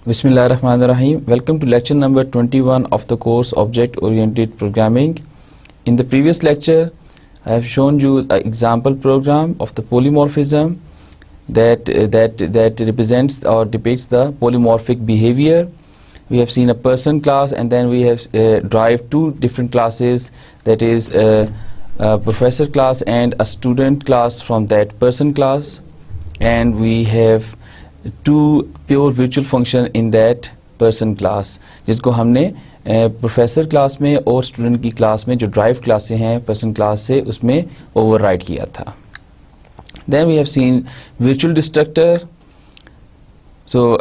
Bismillahirrahmanirrahim. Welcome to lecture number 21 of the course Object Oriented Programming. In the previous lecture, I have shown you an example program of the polymorphism that represents or depicts the polymorphic behavior. We have seen a person class, and then we have derived two different classes, that is a professor class and a student class from that person class, and we have two pure virtual function in that person class, जिसको हमने professor class में और student की class में जो drive क्लासें हैं person class से उसमें ओवरराइड किया था. Then we have seen virtual destructor. So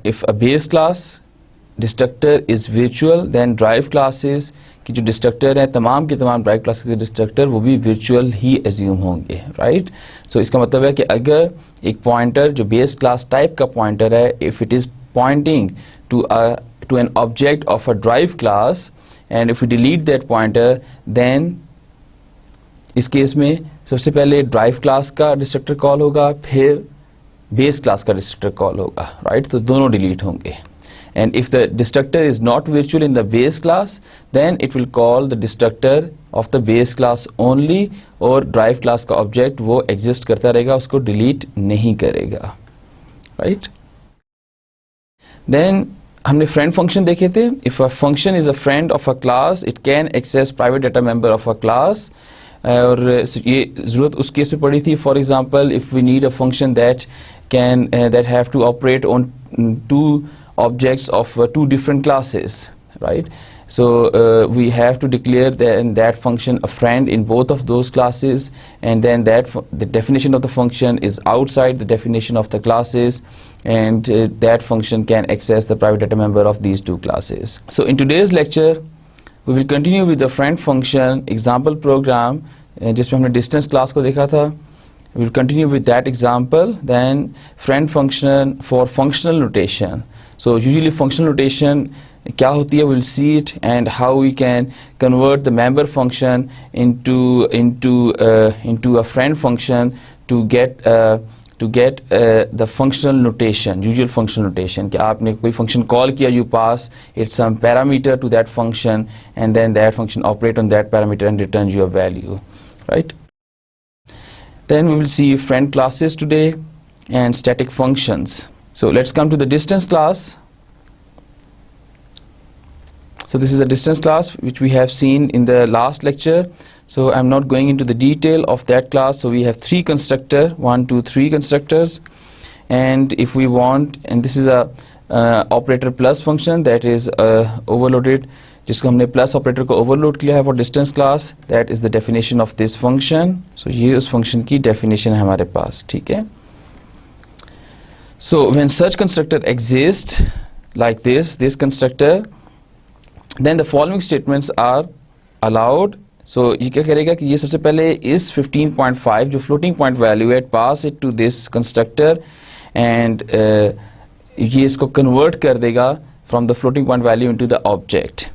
if a base class destructor is virtual, then drive classes की जो डिस्ट्रक्टर हैं तमाम के तमाम ड्राइव क्लासेस के डिस्ट्रक्टर वो भी virtual ही एज्यूम होंगे, राइट. सो इसका मतलब है कि अगर एक पॉइंटर जो बेस क्लास टाइप का पॉइंटर है, if it is Poynting to an object of a drive class and if we delete that pointer, then इस केस में सबसे पहले ड्राइव क्लास का डिस्ट्रक्टर कॉल होगा, फिर बेस क्लास का डिस्ट्रक्टर कॉल होगा, राइट. तो दोनों डिलीट होंगे. And if the destructor is not virtual in the base class, then it will call the destructor of the base class only, और drive class का object वो exist करता रहेगा, उसको delete नहीं करेगा, right. Then हमने friend function देखे थे. If a function is a friend of a class, it can access private data member of a class. और ये ज़रूरत उस केस में पड़ी थी. For example, if we need a function that can that have to operate on two objects of two different classes, right. So we have to declare that function a friend in both of those classes, and then the definition of the function is outside the definition of the classes, and that function can access the private data member of these two classes. So in today's lecture we will continue with the friend function example program, जिसमें हमने distance class को देखा था. We will continue with that example. Then friend function for functional notation. So usually functional notation क्या होती है, we'll see it, and how we can convert the member function into a friend function to get the functional notation, usual functional notation. कि आपने कोई function call किया, you pass it some parameter to that function, and then that function operate on that parameter and returns you a value, right. Then we will see friend classes today and static functions. So let's come to the distance class. So this is a distance class which we have seen in the last lecture. So I'm not going into the detail of that class. So we have three constructors, 1, 2, 3 constructors, and if we want, and this is a operator plus function that is overloaded, जिसको हमने plus operator को overload किया है for distance class. That is the definition of this function. So ये उस function की definition है हमारे पास, ठीक है. So when such constructor exists like this constructor, then the following statements are allowed. So ये क्या करेगा कि ये सबसे पहले इस 15.5 जो floating point value है, pass it to this constructor, and ये इसको convert कर देगा from the floating point value into the object,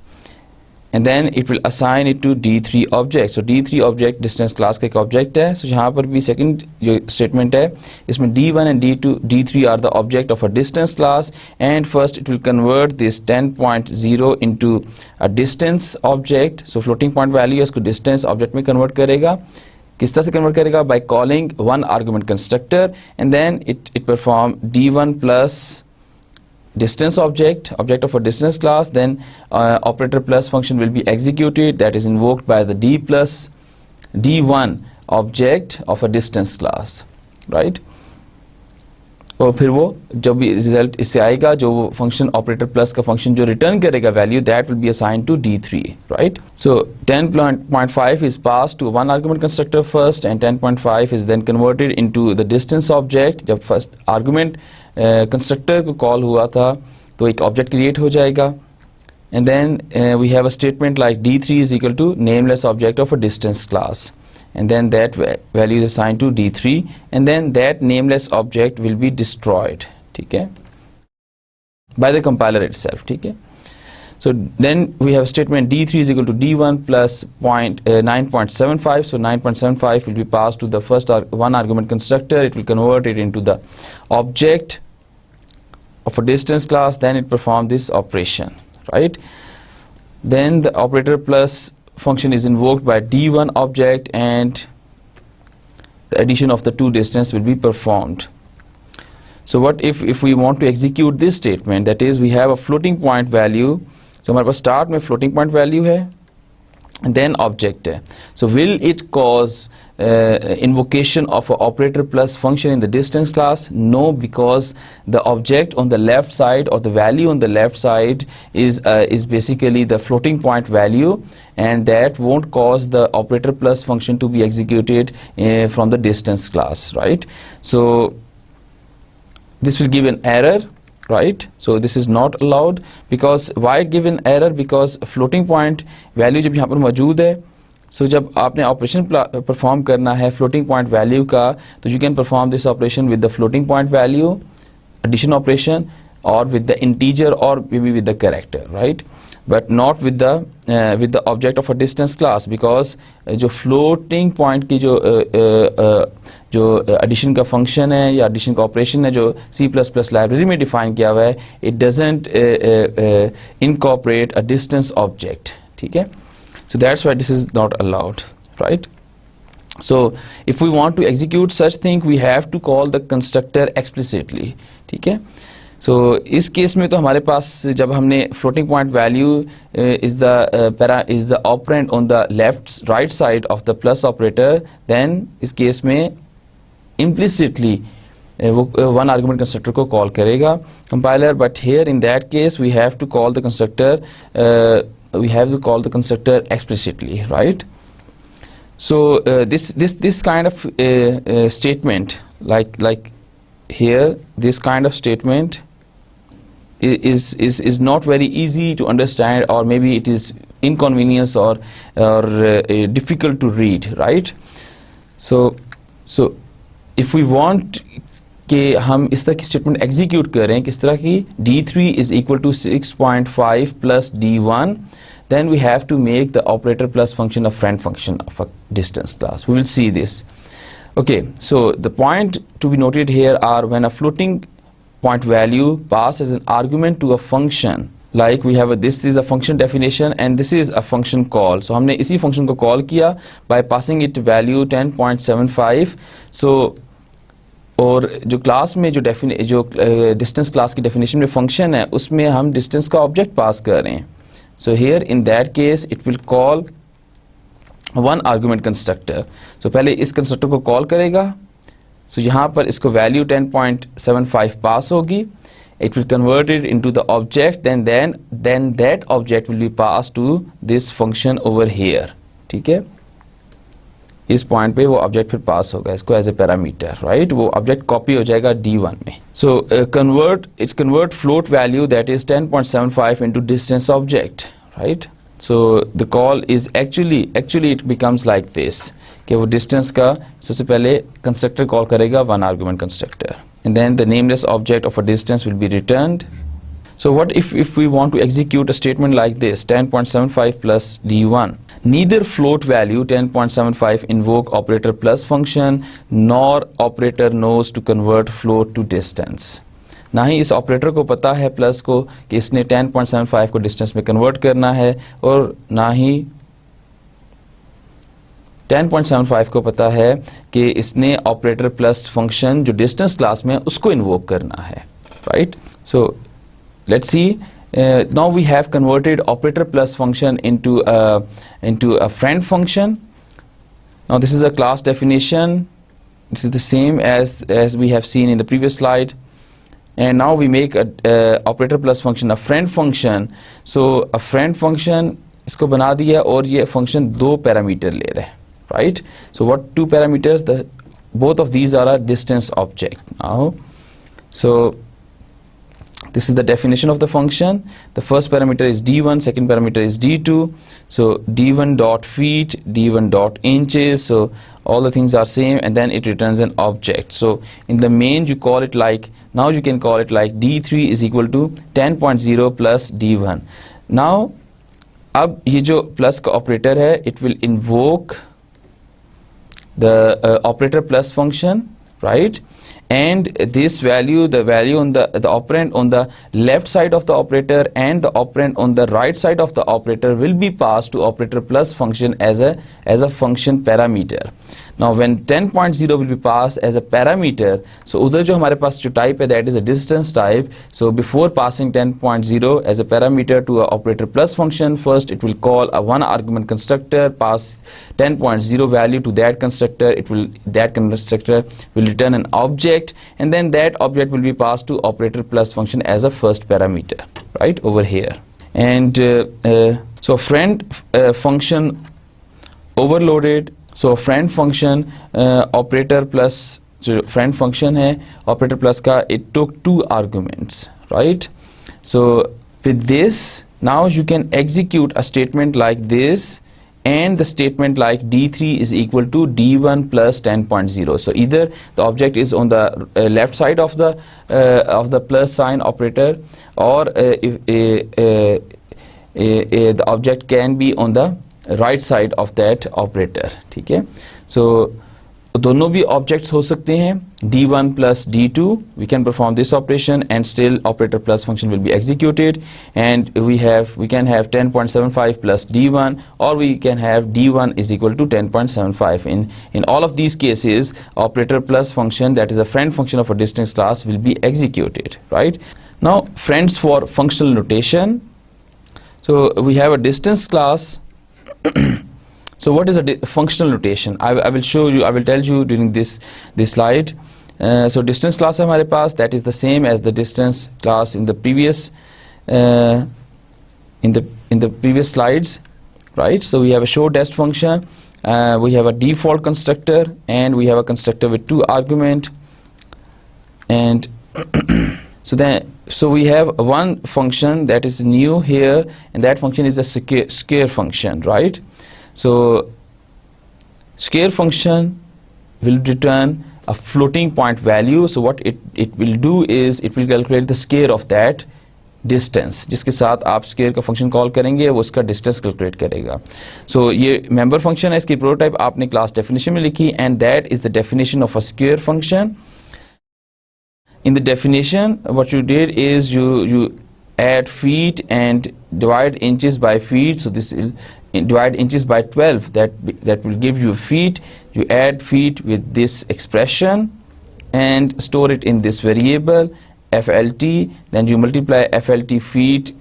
and then it will assign it to D3 object. So D3 object distance class का एक object है. So यहाँ पर भी second जो statement है, इसमें D1 and D3 are the object of a distance class, and first it will convert this 10.0 into a distance object. So floating point value इसको distance object में convert करेगा. किस तरह से convert करेगा? By calling one argument constructor, and then it perform D1 plus distance object of a distance class, then operator plus function will be executed, that is invoked by the D plus D1 object of a distance class, right. और फिर वो जब भी result इससे आएगा, जो function operator plus का function जो रिटर्न करेगा value, that will be assigned to D3, right. So 10.5 is passed to one argument constructor first, and 10.5 is then converted into the distance object. जब फर्स्ट आर्गुमेंट कंस्ट्रक्टर को call हुआ था तो एक object create हो जाएगा, and then we have a statement like D3 is equal to nameless object of a distance class, and then that value is assigned to D3, and then that nameless object will be destroyed, ठीक है, by the compiler itself, ठीक है. So then we have statement D3 is equal to D1 plus 9.75. So 9.75 will be passed to the first one argument constructor. It will convert it into the object of a distance class. Then it perform this operation, right? Then the operator plus function is invoked by D1 object, and the addition of the two distance will be performed. So what if we want to execute this statement, that is we have a floating point value. So हमारे पास start में floating point value है, and then object है. So will it cause invocation of an operator plus function in the distance class? No, because the object on the left side, or the value on the left side, is basically the floating point value, and that won't cause the operator plus function to be executed from the distance class, right? So this will give an error, right? So this is not allowed. Because why it give an error? Because floating point value जब यहाँ पर मौजूद है, so जब आपने operation perform करना है floating point value का, तो you can perform this operation with the floating point value addition operation, or with the integer, or maybe with the character, right? But not with the object of a distance class, because जो floating point की जो addition का function है या addition का operation है जो C++ library में define किया हुआ है, it doesn't incorporate a distance object, ठीक है? So that's why this is not allowed, right? So if we want to execute such thing, we have to call the constructor explicitly, ठीक है? So इस case में तो हमारे पास जब हमने floating point value is the operand on the right side of the plus operator, then इस case में implicitly वो one argument constructor को call करेगा compiler. But here in that case we have to call the constructor explicitly, right? So this kind of statement, like here, this kind of statement is not very easy to understand, or maybe it is inconvenience or difficult to read, right? So if we want कि हम इस तरह की statement execute करें, किस तरह की D3 is equal to 6.5 plus D1, then we have to make the operator plus function a friend function of a distance class. We will see this. Okay, so the point to be noted here are when a floating point value passes as an argument to a function, like we have this is a function definition and this is a function call. So हमने इसी function को call किया by passing it value 10.75. So और जो class में जो distance class की definition में फंक्शन है उसमें हम डिस्टेंस का ऑब्जेक्ट पास कर रहे हैं. So here in that case it will call one argument constructor. So पहले इस कंस्ट्रक्टर को कॉल करेगा. सो यहाँ पर इसको वैल्यू 10.75 पास होगी. It will convert it into the object, then that object will be pass to this function over here. ठीक है, इस पॉइंट पे वो ऑब्जेक्ट फिर पास होगा इसको एज ए पैरामीटर, राइट? वो ऑब्जेक्ट कॉपी हो जाएगा D1 में. So convert float value that is 10.75 into distance object, right? So the call is actually it becomes like this कि वो डिस्टेंस का सबसे पहले कंस्ट्रक्टर कॉल करेगा one argument constructor, and then the nameless object of a distance will be returned. So what if we want to execute a statement like this, 10.75 plus D1? Neither float value 10.75 invoke operator plus function, nor operator knows to convert float to distance. ना ही इस operator को पता है plus को कि इसने 10.75 को distance में कन्वर्ट करना है, और ना ही 10.75 को पता है कि इसने ऑपरेटर प्लस फंक्शन जो डिस्टेंस क्लास में है उसको इन्वोक करना है, right? So let's see, now we have converted operator plus function into a friend function. Now this is a class definition. This is the same as we have seen in the previous slide, and now we make a operator plus function a friend function. So a friend function इसको बना दिया और ये function दो parameter ले रहे हैं, right? So what two parameters? Both of these are a distance object now. So this is the definition of the function. The first parameter is D1, second parameter is D2. So D1 dot feet, D1 dot inches. So all the things are same, and then it returns an object. So in the main you call it like, now you can call it like D3 is equal to 10.0 plus D1. Now अब ये जो plus का operator है, it will invoke the operator plus function, right? And this value, the value on the operand on the left side of the operator and the operand on the right side of the operator will be passed to operator plus function as a function parameter. Now when 10.0 will be passed as a parameter, so उधर जो हमारे पास जो type है, that is a distance type. So before passing 10.0 as a parameter to a operator plus function, first it will call a one argument constructor, pass 10.0 value to that constructor. That constructor will return an object, and then that object will be passed to operator plus function as a first parameter, right over here. And so friend function overloaded. So friend function operator plus जो friend function है operator plus का, it took 2 arguments, right? So with this now you can execute a statement like this, and the statement like d3 is equal to d1 plus 10.0. So either the object is on the left side of the plus sign operator, or the object can be on the right side of that operator. ठीक है, so दोनों भी objects हो सकते हैं, d1 plus d2. We can perform this operation and still operator plus function will be executed, and we can have 10.75 plus d1, or we can have d1 is equal to 10.75. In all of these cases, operator plus function, that is a friend function of a distance class, will be executed, right? Now friends for functional notation. So we have a distance class. So what is a functional notation? I will show you, I will tell you during this slide. So distance class है हमारे पास, that is the same as the distance class in the previous in the previous slides, right? So we have a show dest function, we have a default constructor, and we have a constructor with 2 argument, and so we have one function that is new here, and that function is a scale function, right? So scale function will return a floating point value. So what it will do is it will calculate the scale of that distance, जिसके साथ आप scale का function call करेंगे, वो उसका distance calculate करेगा. So ये member function है, इसकी prototype आपने class definition में लिखी, and that is the definition of a square function. In the definition, what you did is you add feet and divide inches by feet. So this will divide inches by 12, that will give you feet. You add feet with this expression and store it in this variable FLT. Then you multiply FLT feet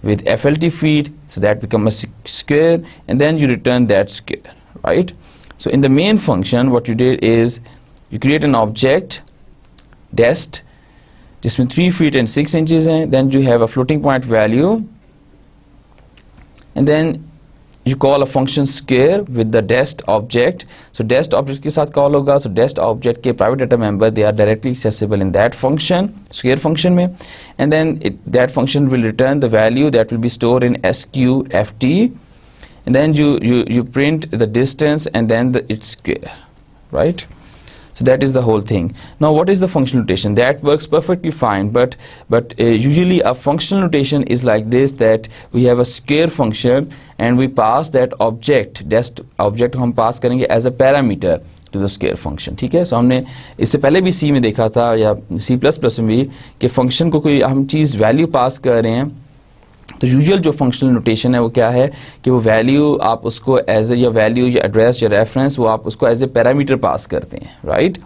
with FLT feet, so that becomes a square, and then you return that square, right? So in the main function, what you did is you create an object dest जिसमें 3 feet and 6 inches हैं. Then you have a floating point value, and then you call a function square with the dest object. So dest object के साथ call होगा. So dest object के private data member, they are directly accessible in that function, square function में, and then that function will return the value that will be stored in sqft, and then you print the distance and then its square, right? So that is the whole thing. Now what is the functional notation? That works perfectly fine, but usually a functional notation is like this, that we have a square function and we pass that object, dest object हम pass करेंगे as a parameter to the square function. ठीक है, so हमने इससे पहले भी C में देखा था या C++ में भी कि फंक्शन को कोई हम चीज़ वैल्यू पास कर रहे हैं, तो यूजुअल जो फंक्शनल नोटेशन है वो क्या है कि वो वैल्यू आप उसको एज ए या वैल्यू या एड्रेस या रेफरेंस, वो आप उसको एज ए पैरामीटर पास करते हैं, right?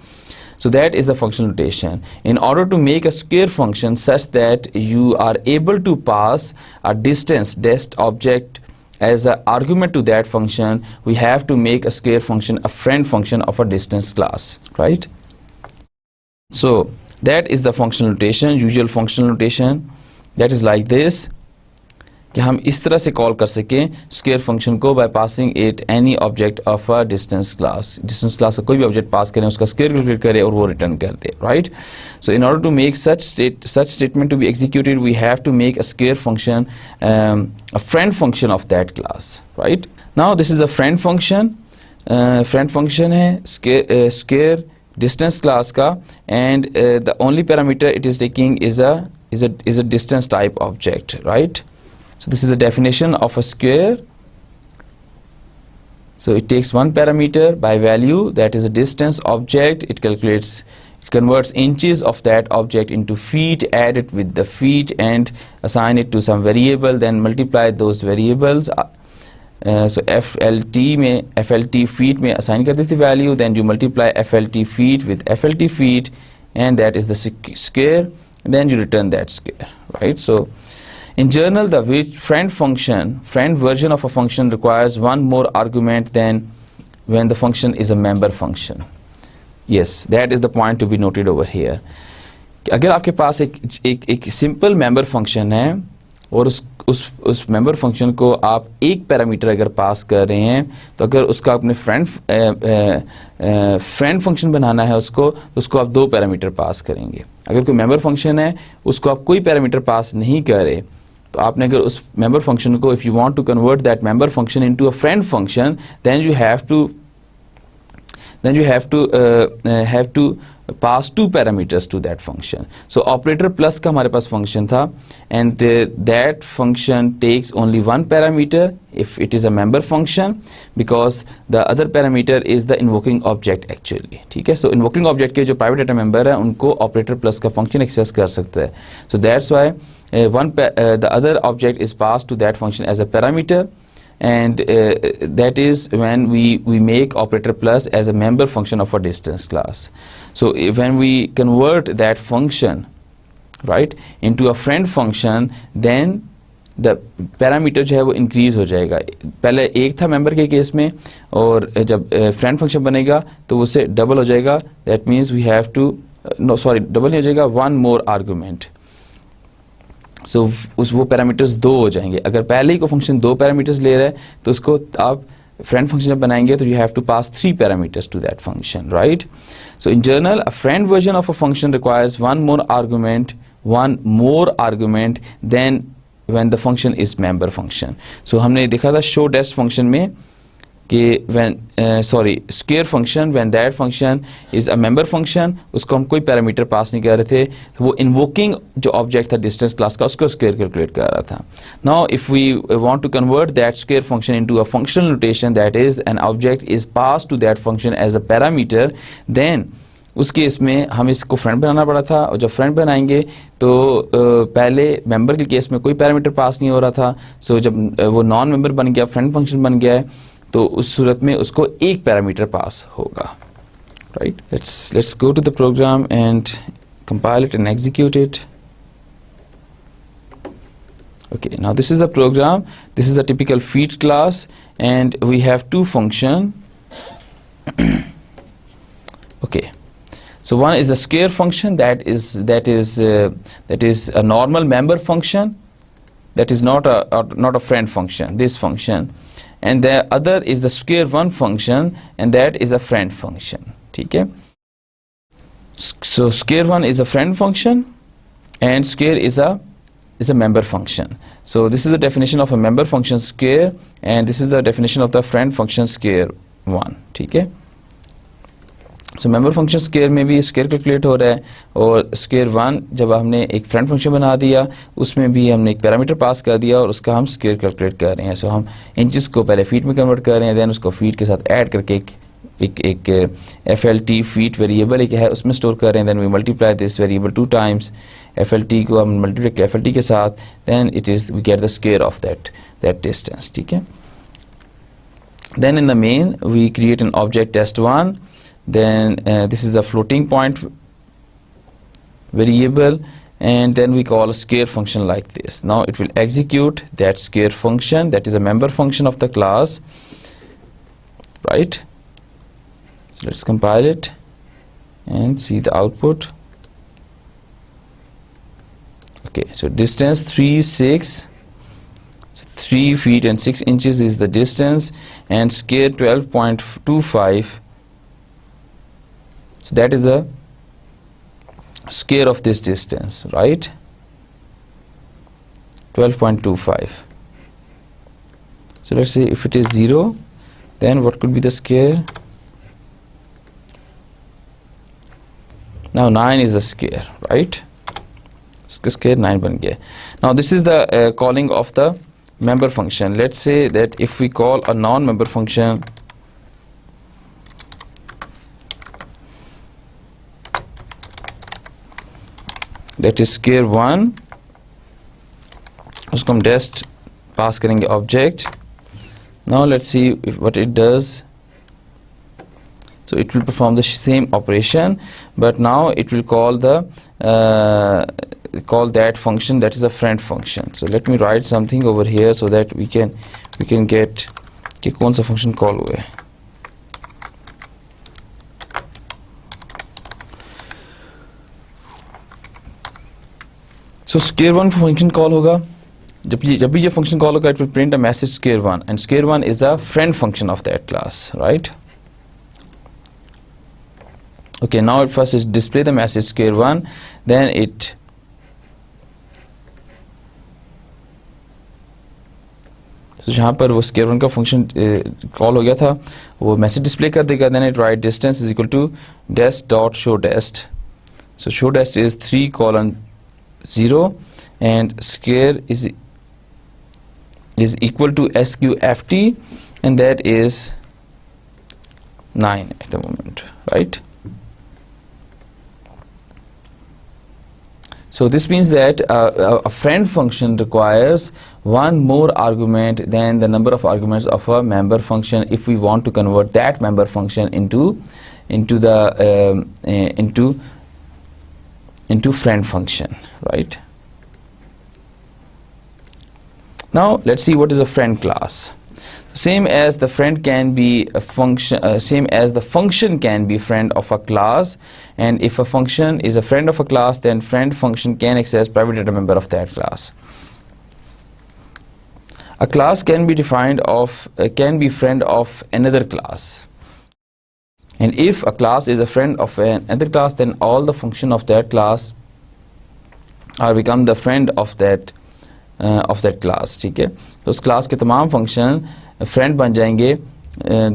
So that is the functional notation. In order to make a square function such that you are able to pass a distance dest object as an argument to that function, we have to make a square function a friend function of a distance class, right? So that is the functional notation. Usual functional notation, that is like this, कि हम इस तरह से call कर सकें square function को bye passing it any object of a distance class. Distance class का कोई भी ऑब्जेक्ट पास करें, उसका स्क्वायर कैलकुलेट करें और वो रिटर्न कर दे, right? So in order to make such statement to be executed, we have to make a square function, a friend function of that class, right? Now this is a friend function. Friend function है square distance class का, and the only parameter it is taking is a distance type object, right? So this is the definition of a square. So it takes one parameter by value, that is a distance object. It converts inches of that object into feet, add it with the feet and assign it to some variable, then multiply those variables. So FLT feet में assign कर देती value, then you multiply FLT feet with FLT feet, and that is the square, then you return that square, right? So in general, the friend version of a function requires one more argument than when the function is a member function. Yes, that is the point to be noted over here. अगर आपके पास एक simple member function है और उस member function को आप एक parameter अगर पास कर रहे हैं, तो अगर उसका अपने फ्रेंड फंक्शन बनाना है उसको, तो उसको आप दो पैरामीटर पास करेंगे. अगर कोई मेंबर फंक्शन है उसको आप कोई पैरामीटर पास नहीं करे, तो आपने अगर उस मेंबर फंक्शन को, if you want to convert that member function into a friend function, then you have to pass two parameters to that function. So operator plus का हमारे पास function था, and that function takes only one parameter if it is a member function, because the other parameter is the invoking object actually. ठीक है, so invoking object के जो private data member है उनको operator plus का function access कर सकता है. So that's why the other object is passed to that function as a parameter, and that is when we make operator plus as a member function of a distance class. So when we convert that function, right, into a friend function, then the parameter जो है वो increase हो जाएगा. पहले एक था member के case में, और जब friend function बनेगा तो उससे double हो जाएगा. That means we have to double नहीं हो जाएगा, one more argument. So वो पैरामीटर्स दो हो जाएंगे. अगर पहले ही को फंक्शन दो पैरामीटर्स ले रहा है, तो उसको आप फ्रेंड फंक्शन जब बनाएंगे तो you have to pass three parameters to that function, right? So in general a friend version of a function requires one more argument than when the function is member function. So हमने देखा था show dest function में कि square function, when that function is a member function, उसको हम कोई parameter pass नहीं कर रहे थे, तो वो invoking जो object था distance class का, उसको square calculate कर रहा था. Now if we want to convert that square function into a functional notation, that is an object is passed to that function as a parameter, then उस case में हम इसको friend बनाना पड़ा था, और जब फ्रेंड बनाएंगे तो पहले मेंबर के केस में कोई पैरामीटर पास नहीं हो रहा था. सो जब वो नॉन मेंबर बन गया, फ्रेंड फंक्शन बन गया है, तो उस सूरत में उसको एक पैरामीटर पास होगा, right? Let's go to the program and compile it and execute it. Okay, now this is the program. This is the typical feed class, and we have two function. Okay, so one is the square function, that is a normal member function, that is not a friend function, this function. And the other is the square one function, and that is a friend function. Okay, so square one is a friend function and square is a member function. So this is the definition of a member function square, and this is the definition of the friend function square one. Okay, so member function square में भी square calculate हो रहा है, और square one जब हमने एक friend function बना दिया, उसमें भी हमने एक पैरामीटर पास कर दिया और उसका हम square calculate कर रहे हैं. So हम इंचेस को पहले फीट में कन्वर्ट कर रहे हैं, then उसको फीट के साथ ऐड करके एक FLT फीट वेरिएबल एक है उसमें स्टोर कर रहे हैं. then we multiply this variable 2 times, FLT को हम मल्टीप्लाई FLT के साथ, then we get the square of that distance. ठीक है, then in the main we create an object test1. Then this is the floating point variable, and then we call a square function like this. Now it will execute that square function, that is a member function of the class, right? So let's compile it and see the output. Okay, so distance 3, 6, so 3 feet and 6 inches is the distance, and square 12.25. So that is the square of this distance, right? 12.25. So let's say if it is 0, then what could be the square? Now 9 is the square, right? Square 9 ban gaya. Now this is the calling of the member function. Let's say that if we call a non-member function that is square1, उसको हम test pass करेंगे object. Now let's see what it does. So it will perform the same operation, but now it will call the call that function that is a friend function. So let me write something over here so that we can get कि कौन सा function call हुआ है. So square1 function call होगा. जब भी ये function call होगा, it will print a message square1, and square1 is the friend function of that class, right? Okay, now it first is display the message square1, then it so जहाँ पर वो square1 का function call हो गया था, वो message display कर देगा. Then it write distance is equal to dest dot show dest. So show dest is 3:0 and square is equal to sqft, and that is 9 at the moment, right? So this means that a friend function requires one more argument than the number of arguments of a member function if we want to convert that member function into friend function, right? Now let's see what is a friend class. Same as the friend can be a function, same as the function can be friend of a class, and if a function is a friend of a class, then friend function can access private data member of that class. A class can be defined of can be friend of another class, and if a class is a friend of another class, then all the function of that class are become the friend of that class. ठीक है, तो उस class के तमाम function friend बन जाएंगे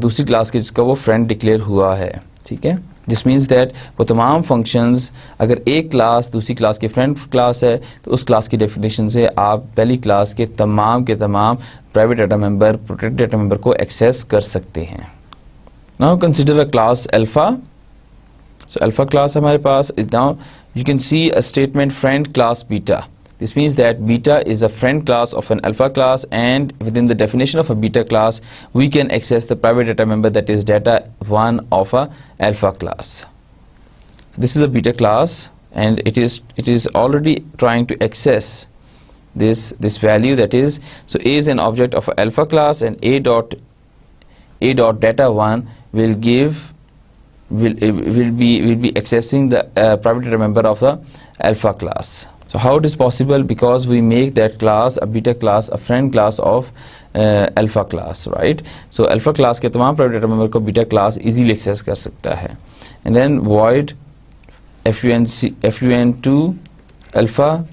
दूसरी class के जिसका वो friend declare हुआ है. ठीक है, this means that वो तमाम functions अगर एक class दूसरी class के friend class है, तो उस class की definition से आप पहली class के तमाम private data member, protected data member को access कर सकते हैं. Now consider a class alpha. So alpha class हमारे पास. Now you can see a statement friend class beta. This means that beta is a friend class of an alpha class, and within the definition of a beta class, we can access the private data member that is data1 of a alpha class. So this is a beta class, and it is already trying to access this value, that is, so A is an object of a alpha class, and a dot data1 will be accessing the private data member of the alpha class. So how it is possible? Because we make that class, a beta class, a friend class of alpha class, right? So alpha class के तमाम private data member को beta class easily access कर सकता है. And then void fun2 alpha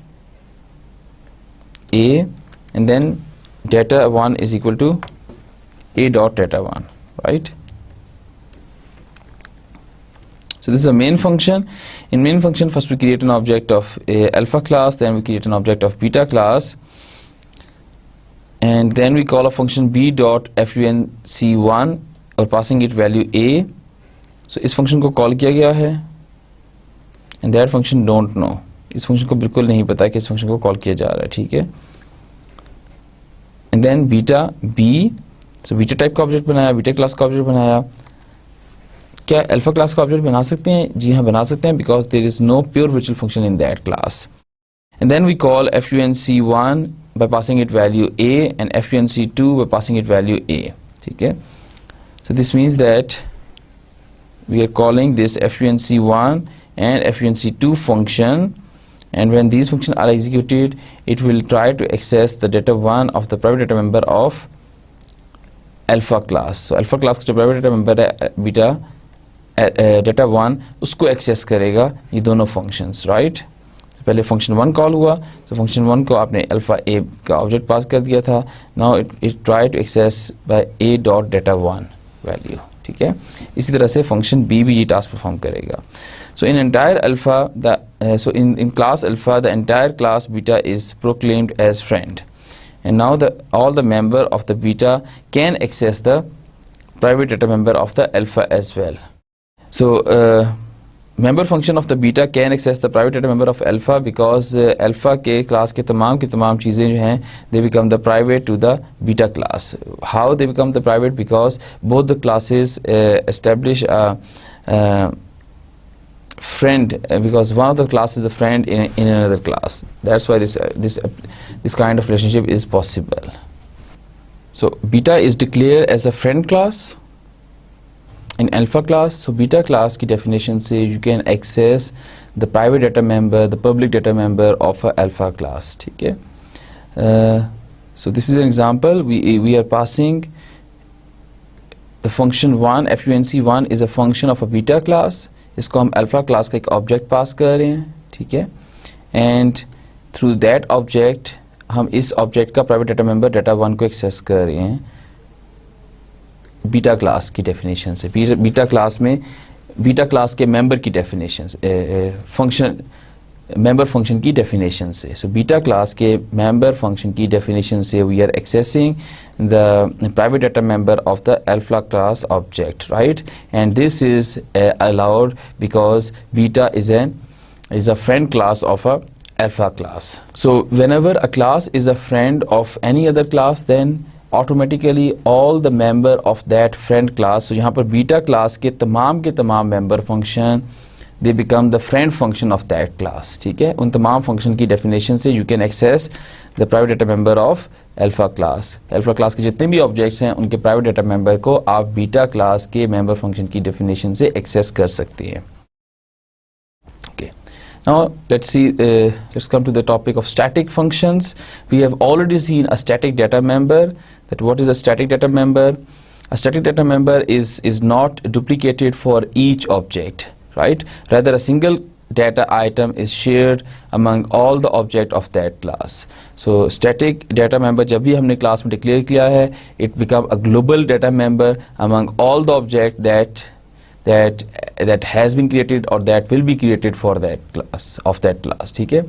a, and then data1 is equal to a dot data1, right? So this is a main function. In main function, first we create an object of a alpha class, then we create an object of beta class, and then we call a function b dot func1 और passing it value a. So इस function को call किया गया है, and that function don't know. इस function को बिल्कुल नहीं पता कि इस function को call किया जा रहा है. ठीक है, and then beta b. So beta type का object बनाया, beta class का object बनाया. क्या अल्फा क्लास का ऑब्जेक्ट बना सकते हैं? जी हाँ, बना सकते हैं, because there is no pure virtual function in that class. And then we call func1 by passing it value a and func2 by passing it value a. ठीक है, so this means that we are calling this func1 and func2 function, and when these functions are executed, it will try to access the data1 of the private data member of alpha class. So alpha class का जो private data member है beta data1, उसको access करेगा ये दोनों functions, right? तो पहले function 1 call हुआ, तो फंक्शन 1 को आपने अल्फा a का ऑब्जेक्ट पास कर दिया था. Now it try to access by a dot data1 value. ठीक है, इसी तरह से फंक्शन b भी ये टास्क परफॉर्म करेगा. So in entire alpha in class alpha the entire class beta is proclaimed as friend, and now all the member of the beta can access the private data member of the alpha as well. So member function of the beta can access the private data member of alpha because alpha के class के तमाम चीज़ें जो हैं they become the private to the beta class. How they become the private? Because both the classes establish a friend, because one of the class is the friend in another class. That's why this kind of relationship is possible. So beta is declared as a friend class in alpha class. So beta class की definition से you can access the private data member, the public data member of a alpha class. ठीक है? So this is an example. We are passing the function 1, func1 is a function of a beta class. इसको हम alpha class का एक object pass कर रहे हैं, ठीक है? And through that object हम इस object का private data member data 1 को access कर रहे हैं बीटा क्लास की डेफिनेशन से. बीटा क्लास में बीटा क्लास के मेंबर की डेफिनेशन फंक्शन मेंबर फंक्शन की डेफिनेशन से. सो बीटा क्लास के मेंबर फंक्शन की डेफिनेशन से we are accessing the private data member of the alpha class object, right? And this is allowed because beta is a friend class of a alpha class. So whenever a class is a friend of any other class, then automatically all the member of that friend class, so यहाँ पर beta class के तमाम member function they become the friend function of that class. ठीक है? उन तमाम function की definition से you can access the private data member of alpha class. alpha class के जितने भी ऑब्जेक्ट्स हैं उनके प्राइवेट डाटा मेंबर को आप बीटा क्लास के मेंबर फंक्शन की डेफिनेशन से एक्सेस कर सकते हैं. Okay. Now let's come to the topic of static functions. We have already seen a static data member. That what is a static data member? A static data member is not duplicated for each object, right? Rather, a single data item is shared among all the object of that class. So static data member जब भी हमने class में declare किया है, it become a global data member among all the object that has been created or that will be created for that class of that class. ठीक है?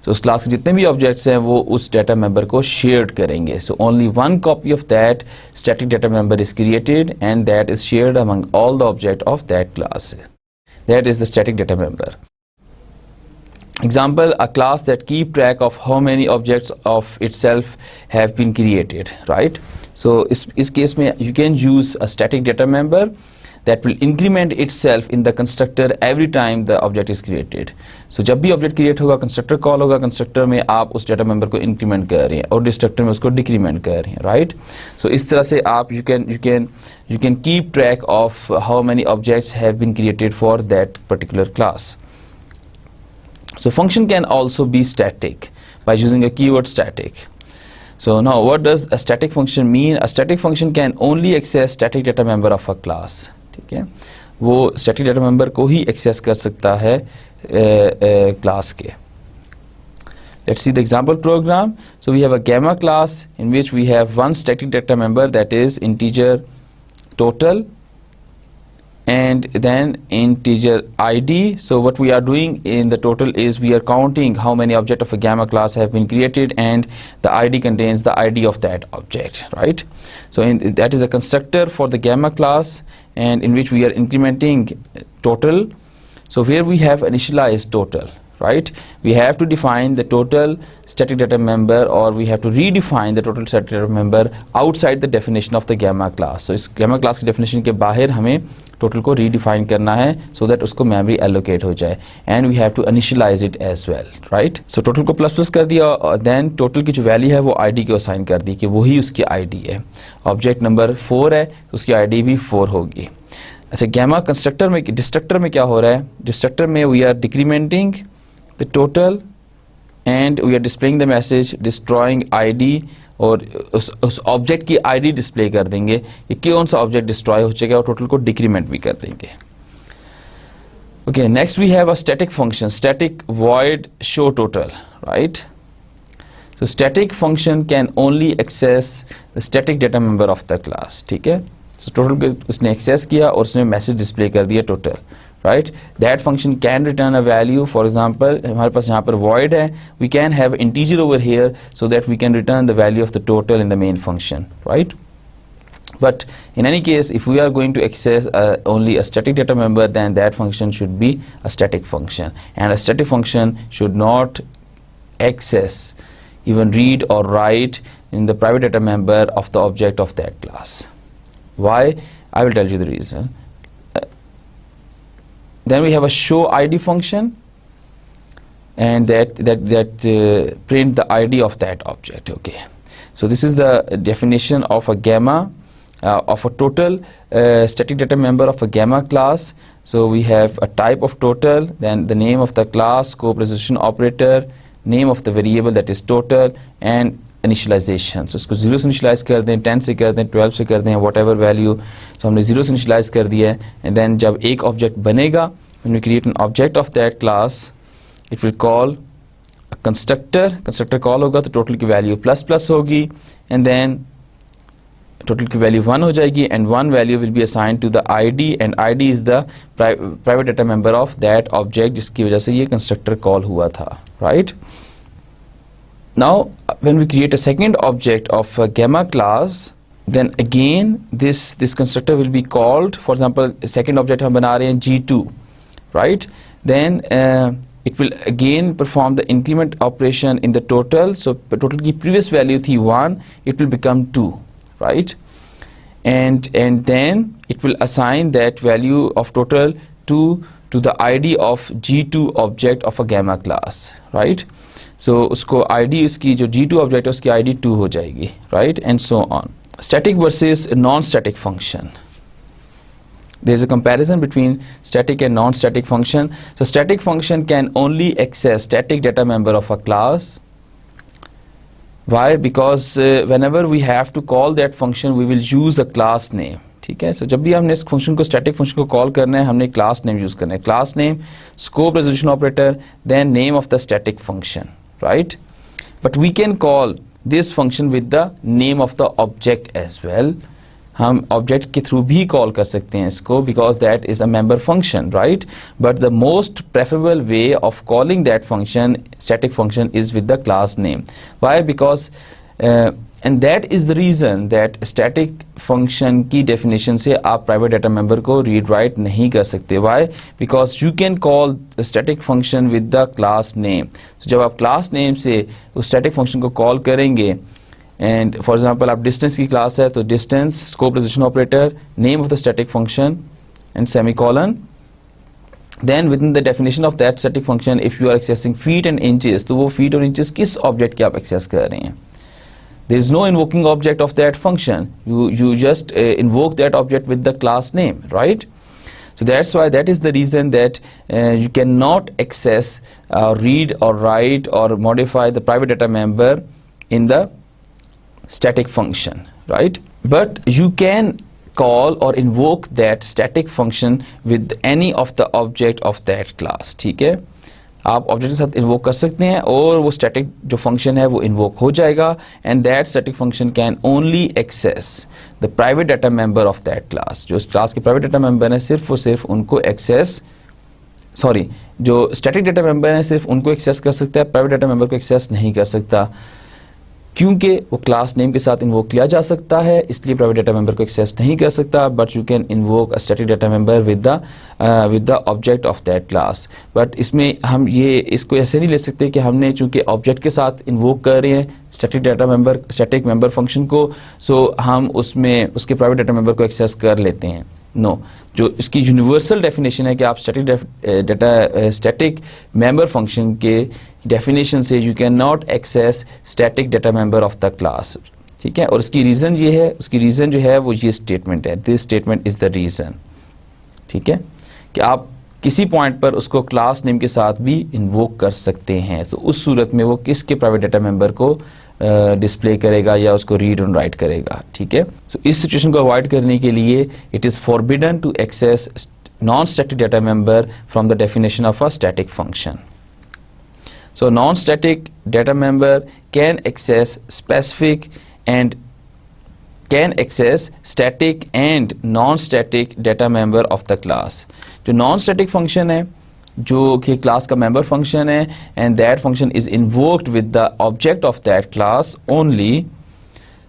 So उस class के जितने भी objects हैं वो उस data member को shared करेंगे. So only one copy of that static data member is created and that is shared among all the object of that class. That is the static data member. Example, a class that keep track of how many objects of itself have been created, right? So इस case में you can use a static data member that will increment itself in the constructor every time the object is created. So जब भी object create होगा constructor call होगा, constructor में आप उस data member को increment कर रहे हैं और destructor में उसको decrement कर रहे हैं, right? So इस तरह से आप you can keep track of how many objects have been created for that particular class. So function can also be static by using a keyword static. So now what does a static function mean? A static function can only access static data member of a class. ठीक है? वो static data member को ही access कर सकता है class के. Let's see the example program. So we have a gamma class in which we have one static data member, that is integer total and then integer id. So what we are doing in the total is we are counting how many objects of a gamma class have been created and the id contains the id of that object, right? So that is a constructor for the gamma class and in which we are incrementing total. So where we have initialized total, right? We have to define the total static data member or we have to redefine the total static data member outside the definition of the gamma class. So इस gamma class की definition के बाहर हमें total को redefine करना है so that उसको memory allocate हो जाए and we have to initialize it as well, right? So total को plus कर दिया और then total की जो value है वो id को assign कर दी कि वही उसकी id है. Object number 4 है तो उसकी id भी 4 होगी. अच्छा, gamma constructor में destructor में क्या हो रहा है? Destructor में we are decrementing the total and we are displaying the message destroying id और उस ऑब्जेक्ट की आईडी डिस्प्ले कर देंगे कि कौन सा ऑब्जेक्ट डिस्ट्रॉय हो चुका है और टोटल को डिक्रीमेंट भी कर देंगे. Okay, next we have a static function, static void show total, right? So static function can only access the static data member of the class. ठीक है? सो टोटल को उसने एक्सेस किया और उसने मैसेज डिस्प्ले कर दिया total, right? That function can return a value. For example, हमारे पास यहाँ पर void है, we can have integer over here so that we can return the value of the total in the main function, right? But in any case, if we are going to access only a static data member, then that function should be a static function, and a static function should not access, even read or write in the private data member of the object of that class. Why? I will tell you the reason. Then we have a show ID function, and that print the ID of that object. Okay, so this is the definition of a gamma of a total static data member of a gamma class. So we have a type of total, then the name of the class, scope resolution operator, name of the variable, that is total, and initialization. So इसको 0 से initialize कर दें, 10 से कर दें, 12 से कर दें, whatever value. So हमने 0 से initialize कर दिया है, and then जब एक object बनेगा, when we create an object of that class, it will call a constructor call होगा, तो total की value plus होगी, and then total की value 1 हो जाएगी, and 1 value will be assigned to the ID, and ID is the private data member of that object जिसकी वजह से ये constructor call हुआ था, right? Now when we create a second object of a gamma class, then again this constructor will be called. For example, second object हम बना रहे हैं G2, right? Then it will again perform the increment operation in the total. So total की previous value थी 1, it will become 2, right? And then it will assign that value of total to the ID of G2 object of a gamma class, right? So उसको ID उसकी जो G2 object है उसकी ID 2 हो जाएगी, right? And so on. Static versus non-static function. There is a comparison between static and non-static function. So static function can only access static data member of a class. Why? Because whenever we have to call that function, we will use a class name. ठीक है, so जब भी हमने इस function को static function को call करना है, हमने क्लास नेम यूज करना है. Class name, scope resolution operator, then name of the static function, right? But we can call this function with the name of the object as well. हम object के through भी call कर सकते हैं इसको, because that is a member function, right? But the most preferable way of calling that function, static function, is with the class name. Why? Because and that is the reason that static function की definition से आप private data member को read write नहीं कर सकते. Why? Because you can call the static function with the class name. So जब आप class name से उस static function को call करेंगे, and for example आप distance की class है, तो distance, scope resolution operator, name of the static function, and semicolon. Then within the definition of that static function, if you are accessing feet and inches, तो वो feet और inches किस object के आप access कर रहे हैं? There is no invoking object of that function. You just invoke that object with the class name, right? So that's why, that is the reason that you cannot access, read or write or modify the private data member in the static function, right? But you can call or invoke that static function with any of the object of that class. ठीक है, आप object के साथ invoke कर सकते हैं और वो स्टैटिक जो फंक्शन है वो इन्वोक हो जाएगा, and that static function can only access the private data member of that class. जो उस क्लास के प्राइवेट डाटा मेंबर हैं सिर्फ और सिर्फ उनको एक्सेस, सॉरी, जो स्टैटिक डाटा मेंबर हैं सिर्फ उनको एक्सेस कर सकता है, प्राइवेट डाटा मेंबर को एक्सेस नहीं कर सकता, क्योंकि वो क्लास नेम के साथ इन्वोक किया जा सकता है, इसलिए प्राइवेट डाटा मेंबर को एक्सेस नहीं कर सकता. But you can invoke a static data member with the object of that class. But इसमें हम ये इसको ऐसे नहीं ले सकते कि हमने चूंकि ऑब्जेक्ट के साथ इन्वोक कर रहे हैं static data member, static member function को, सो हम उसमें उसके प्राइवेट डाटा मेंबर को एक्सेस कर लेते हैं. नो, जो इसकी यूनिवर्सल डेफिनेशन है कि आप स्टैटिक मेंबर फंक्शन के डेफिनेशन से you can not access static data member of the class. ठीक है, और उसकी रीज़न ये है, उसकी रीज़न जो है वो ये स्टेटमेंट है, this statement is the reason. ठीक है, कि आप किसी पॉइंट पर उसको क्लास नेम के साथ भी इन्वोक कर सकते हैं, तो उस सूरत में वो किसके प्राइवेट डाटा मेंबर को डिस्प्ले करेगा या उसको रीड एंड राइट करेगा. ठीक है, सो इस सिचुएशन को अवॉइड करने के लिए it is forbidden to access non-static data member from the definition of a static function. So non-static data member can access specific and can access static and non static data member of the class. जो non static function है जो कि class का member function है, and that function is invoked with the object of that class only.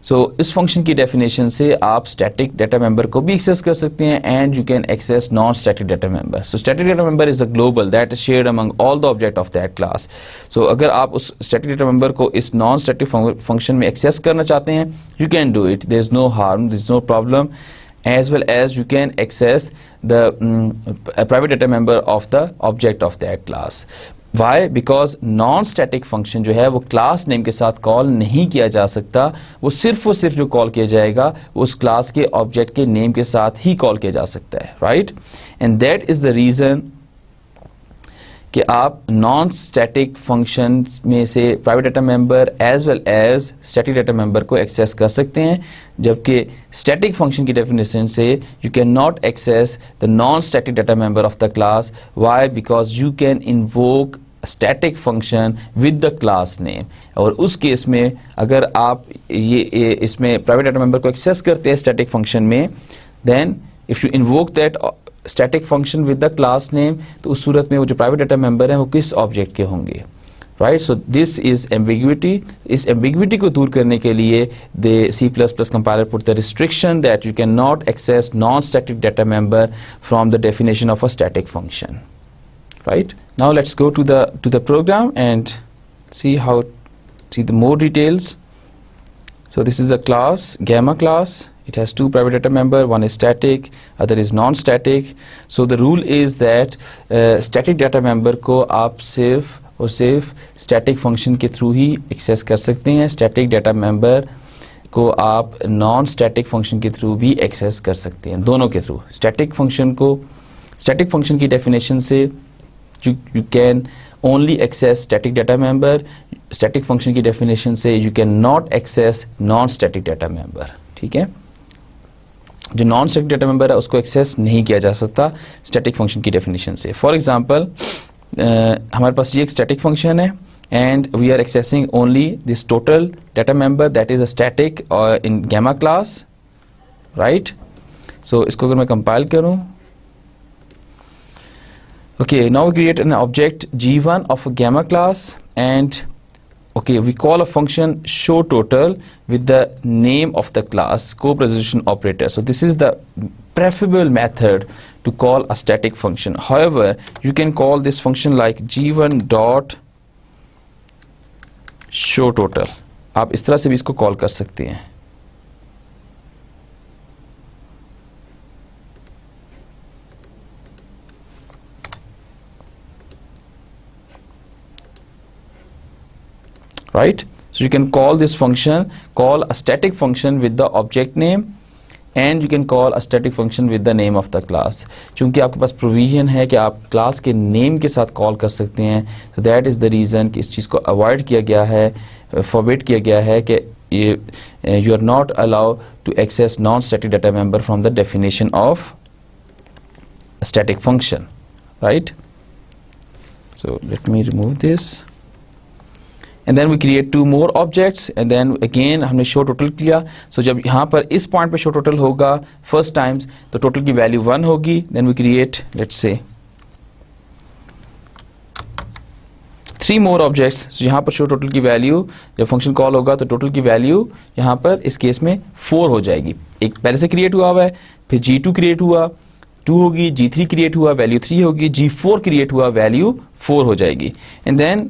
So इस function की definition से आप स्टैटिक डाटा मेंबर को भी एक्सेस कर सकते हैं and you can access non static data member. So static data member is a global that is shared among all the object of that class. So अगर आप उस स्टैटिक डाटा मेंबर को इस नॉन स्टैटिक फंक्शन में access करना चाहते हैं, you can do it, there is no harm, there is no problem, as well as you can access the a private data member of the object of that class. Why? Because non static function जो है वो class name के साथ call नहीं किया जा सकता, वो सिर्फ जो कॉल किया जाएगा वो उस क्लास के ऑब्जेक्ट के नेम के साथ ही कॉल किया जा सकता है, right? And that is the reason कि आप नॉन स्टैटिक फंक्शन में से private data member as well as static data member को एक्सेस कर सकते हैं, जबकि स्टैटिक फंक्शन की डेफिनेशन से you can not access the non static data member of the class. Why? Because you can invoke static function with the class name. और उस case में अगर आप ये इसमें प्राइवेट डाटा मेंबर को एक्सेस करते हैं स्टैटिक फंक्शन में, then if you invoke that static function with the class name, तो उस सूरत में वो जो प्राइवेट डाटा मेंबर हैं वो किस ऑब्जेक्ट के होंगे, right? So this is ambiguity. इस एम्बिग्विटी को दूर करने के लिए the C++ compiler put the restriction that you can not access non static data member from the definition of a static function, right? Now let's go to the program and see the more details. So this is the class, gamma class. It has two private data member, one is static, other is non-static. So the rule is that static data member को आप सिर्फ और सिर्फ static function के through ही access कर सकते हैं। static data member को आप non-static function के थ्रू भी एक्सेस कर सकते हैं, दोनों के थ्रू। static function की definition से you can only access static data member, static function की definition से you can not access non-static data member, ठीक है? जो नॉन स्टैटिक डाटा मेंबर है उसको एक्सेस नहीं किया जा सकता स्टैटिक फंक्शन की डेफिनेशन से। फॉर एग्जांपल हमारे पास ये एक स्टैटिक फंक्शन है and we are accessing only this total data member that is a static in gamma class, right? So इसको अगर मैं कंपाइल करूं, okay, now we create an object g1 of a gamma class and okay, we call a function show total with the name of the class co-resolution operator. So this is the preferable method to call a static function. However, you can call this function like g1 dot show total. आप इस तरह से भी इसको call कर सकते हैं, right? So you can call this function, call a static function with the object name and you can call a static function with the name of the class. चूंकि आपके पास प्रोविजन है कि आप क्लास के name के साथ call कर सकते हैं, so that is the reason कि इस चीज़ को अवॉइड किया गया है, forbid किया गया है कि you are not allowed to access non-static data member from the definition of a static function, right? So let me remove this. And then we create two more objects and then again हमने show total किया। So जब यहाँ पर इस point पे show total होगा first times तो total की value 1 होगी। Then we create let's say 3 more objects। So यहाँ पर show total की value जब function call होगा तो total की value यहाँ पर इस केस में 4 हो जाएगी। एक पहले से create हुआ है, फिर G2 create हुआ 2 होगी, G3 create हुआ value 3 होगी, G4 create हुआ value 4 हो जाएगी। And then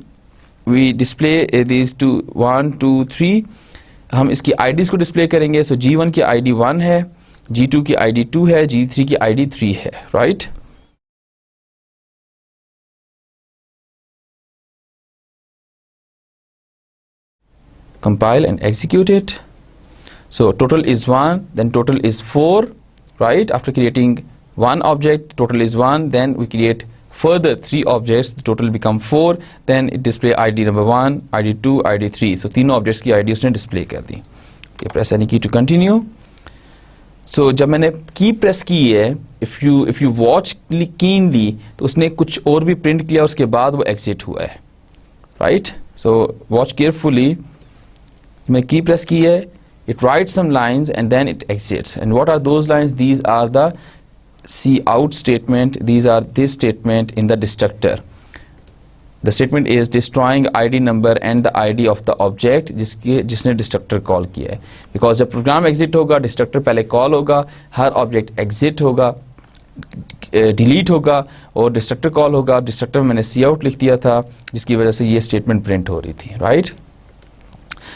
we display these two 1 2 3, हम इसकी IDs को डिस्प्ले करेंगे। सो G1 की ID 1 है, G2 की ID 2 है, G3 की ID 3 है, right? Compile and execute it. So total is 1, then total is 4, right? After creating one object, total is 1, then we create further 3 objects, the total become 4, then it display ID number 1, ID 2, ID 3. So तीनों objects की ID उसने display कर दी। Okay, press any key to continue. So जब मैंने की press की है, if you watch keenly, तो उसने कुछ और भी प्रिंट किया, उसके बाद वो exit हुआ है, right? So watch carefully. मैं की प्रेस की है, it writes some lines and then it exits. And what are those lines? These are the cout statement. These are this statement in the destructor. The statement is destroying ID number and the ID of the object जिसने destructor call किया है. Because जब programme exit होगा, destructor पहले call होगा, हर object exit होगा, delete होगा और डिस्ट्रक्टर कॉल होगा. डिस्ट्रक्टर में मैंने सी आउट लिख दिया था जिसकी वजह से ये स्टेटमेंट प्रिंट हो रही थी. Right,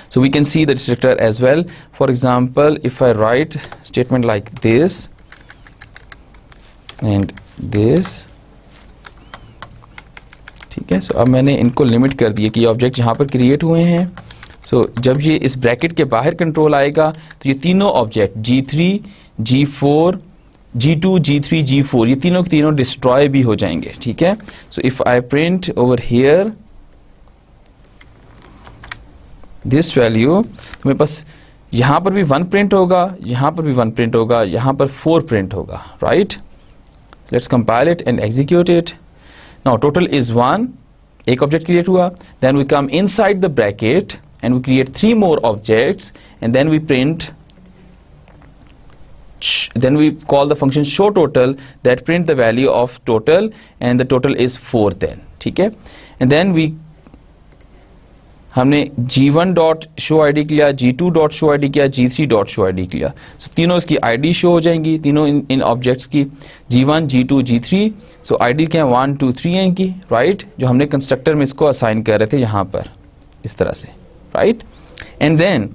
so we can see the destructor as well. For example, if I write statement like this and this, ठीक है. सो अब मैंने इनको लिमिट कर दिया कि ऑब्जेक्ट यहाँ पर क्रिएट हुए हैं. सो जब ये इस ब्रैकेट के बाहर कंट्रोल आएगा तो ये तीनों object G3, G4, G2, G3, G4 ये तीनों के तीनों डिस्ट्रॉय भी हो जाएंगे. ठीक है. सो if I print over here this value, तो मेरे पास यहाँ पर भी 1 प्रिंट होगा, यहाँ पर भी 1 प्रिंट होगा, यहाँ पर 4 प्रिंट होगा. Right, let's compile it and execute it. Now total is 1, एक ऑब्जेक्ट क्रिएट हुआ. Then we come inside the bracket and we create 3 more objects and then we print, then we call the function show total that print the value of total and the total is 4 then. ठीक है. And then we हमने G1 dot show I D किया, G2 dot show I D किया, G3 dot show I D किया. सो तीनों इसकी ID show हो जाएंगी, तीनों इन ऑब्जेक्ट्स की G1, G2, G3. सो आईडी क्या है 1, 2, 3 है इनकी. राइट, जो हमने कंस्ट्रक्टर में इसको असाइन कर रहे थे यहाँ पर इस तरह से. Right, and then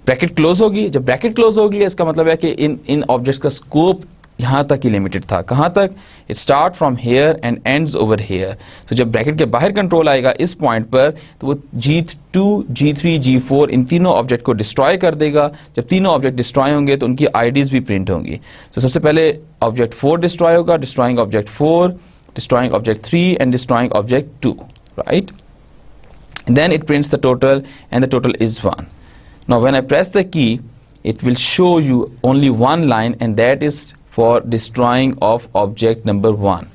bracket close होगी. जब ब्रैकेट क्लोज होगी इसका मतलब है कि इन ऑब्जेक्ट्स का स्कोप यहाँ तक ही लिमिटेड था. कहाँ तक? It start from here and ends over here. तो जब ब्रैकेट के बाहर कंट्रोल आएगा इस पॉइंट पर तो वो G2, G3, G4 इन तीनों ऑब्जेक्ट को डिस्ट्रॉय कर देगा. जब तीनों ऑब्जेक्ट डिस्ट्रॉय होंगे तो उनकी आईडीज भी प्रिंट होंगी. तो सबसे पहले ऑब्जेक्ट 4 डिस्ट्रॉय होगा, destroying object 4, destroying object 3 and destroying object 2. Right, then it prints the total and the total is 1. Now when I press the key it will show you only one line and that is for destroying of object number 1.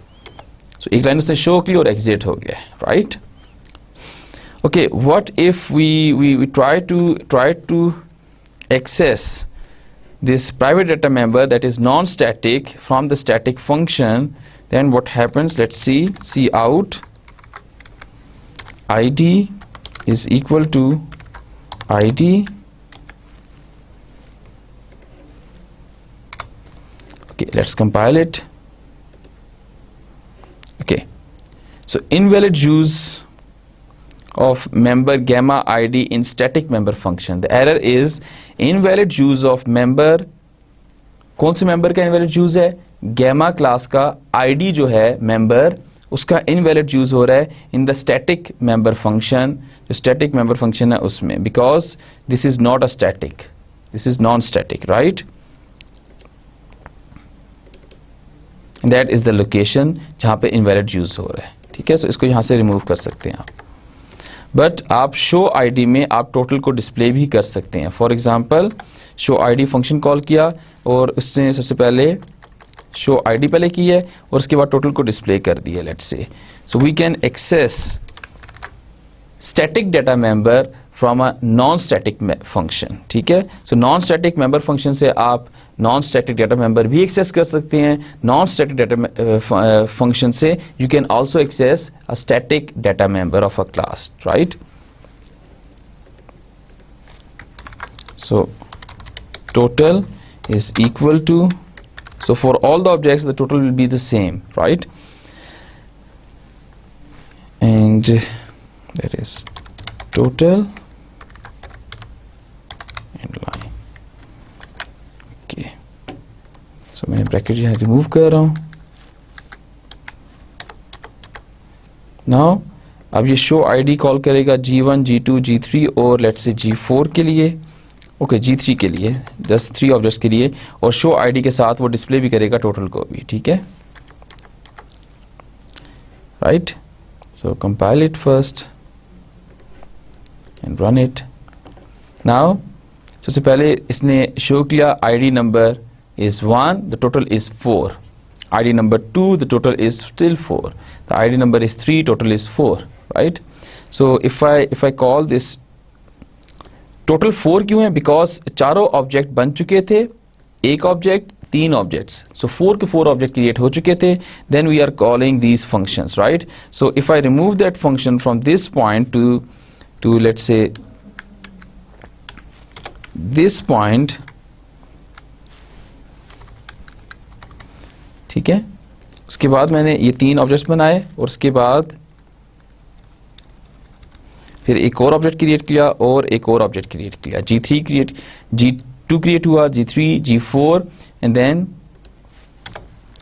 So एक line उसने show की और exit हो गया. Right, okay. What if we try to access this private data member that is non-static from the static function, then what happens? Let's see out id is equal to id Okay, let's compile it. Okay, so invalid use of member gamma id in static member function. The error is invalid use of member. कौन से member का invalid use है? Gamma class का id जो है member उसका invalid use हो रहा है in the static member function. जो static member function है उसमें, because this is not a static, this is non-static. Right, that is the location जहाँ पे invalid use हो रहा है. ठीक है, सो इसको यहाँ से रिमूव कर सकते हैं आप. बट आप शो आईडी में आप टोटल को डिस्प्ले भी कर सकते हैं. For example show ID function call किया और उसने सबसे पहले शो आईडी पहले की है और उसके बाद टोटल को डिस्प्ले कर दिया. Let's say so we can access static data member from a non static function. ठीक है, so non static member function से आप नॉन स्टैटिक डाटा मेंबर भी एक्सेस कर सकते हैं. नॉन स्टैटिक डाटा फंक्शन से you can also access a static data member of a class. Right, so total is equal to, so for all the objects the total will be the same, right? And that is total and line. Okay, so मैं bracket यहाँ remove कर रहा हूँ. Now अब ये show ID call करेगा G1, G2, G3 और let's say G4 के लिए. ओके, G3 के लिए, जस्ट 3 ऑब्जेक्ट्स के लिए, और शो आईडी के साथ वो डिस्प्ले भी करेगा टोटल को भी. ठीक है, right. So compile it first and run it. Now सबसे पहले इसने शो किया ID number is 1, the total is 4. ID number 2, the total is still 4. The ID number is 3, total is 4. Right, so if I call this total 4 क्यों है? Because चारों object बन चुके थे, एक ऑब्जेक्ट 3 ऑब्जेक्ट्स, सो 4 के 4 ऑब्जेक्ट क्रिएट हो चुके थे. Then we are calling these functions, right? So if I remove that function from this point to let's say this point, ठीक है, उसके बाद मैंने ये 3 ऑब्जेक्ट्स बनाए और उसके बाद फिर एक और ऑब्जेक्ट क्रिएट किया और एक और ऑब्जेक्ट क्रिएट किया, G3 क्रिएट, G2 क्रिएट हुआ, G3, G4 एंड देन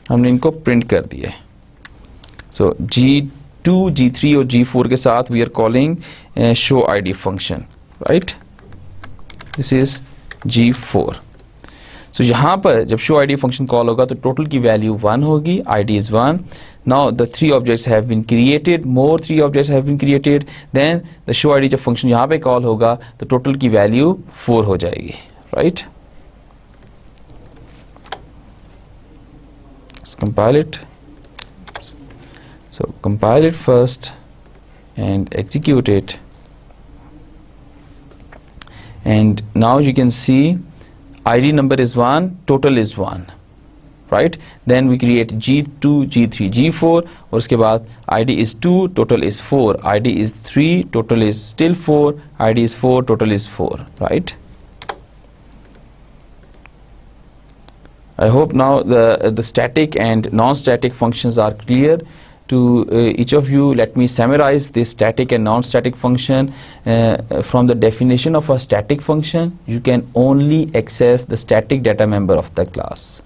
हमने इनको प्रिंट कर दिया. सो G2, G3 और G4 के साथ we are calling show ID function, right? This is G4. So यहाँ पर जब शो ID फंक्शन कॉल होगा तो टोटल की वैल्यू 1 होगी, ID is 1. Now the 3 objects have been created, more 3 objects have been created. Then the show ID जब function यहाँ पे कॉल होगा तो टोटल की वैल्यू 4 हो जाएगी, right? Let's compile it. So compile it first and execute it, and now you can see ID number is 1, total is 1, right? Then we create G2, G3, G4 और उसके बाद ID is 2, total is 4, ID is 3, total is still 4, ID is 4, total is 4, right? I hope now the static and non-static functions are clear to each of you. Let me summarize this static and non-static function. From the definition of a static function, you can only access the static data member of the class.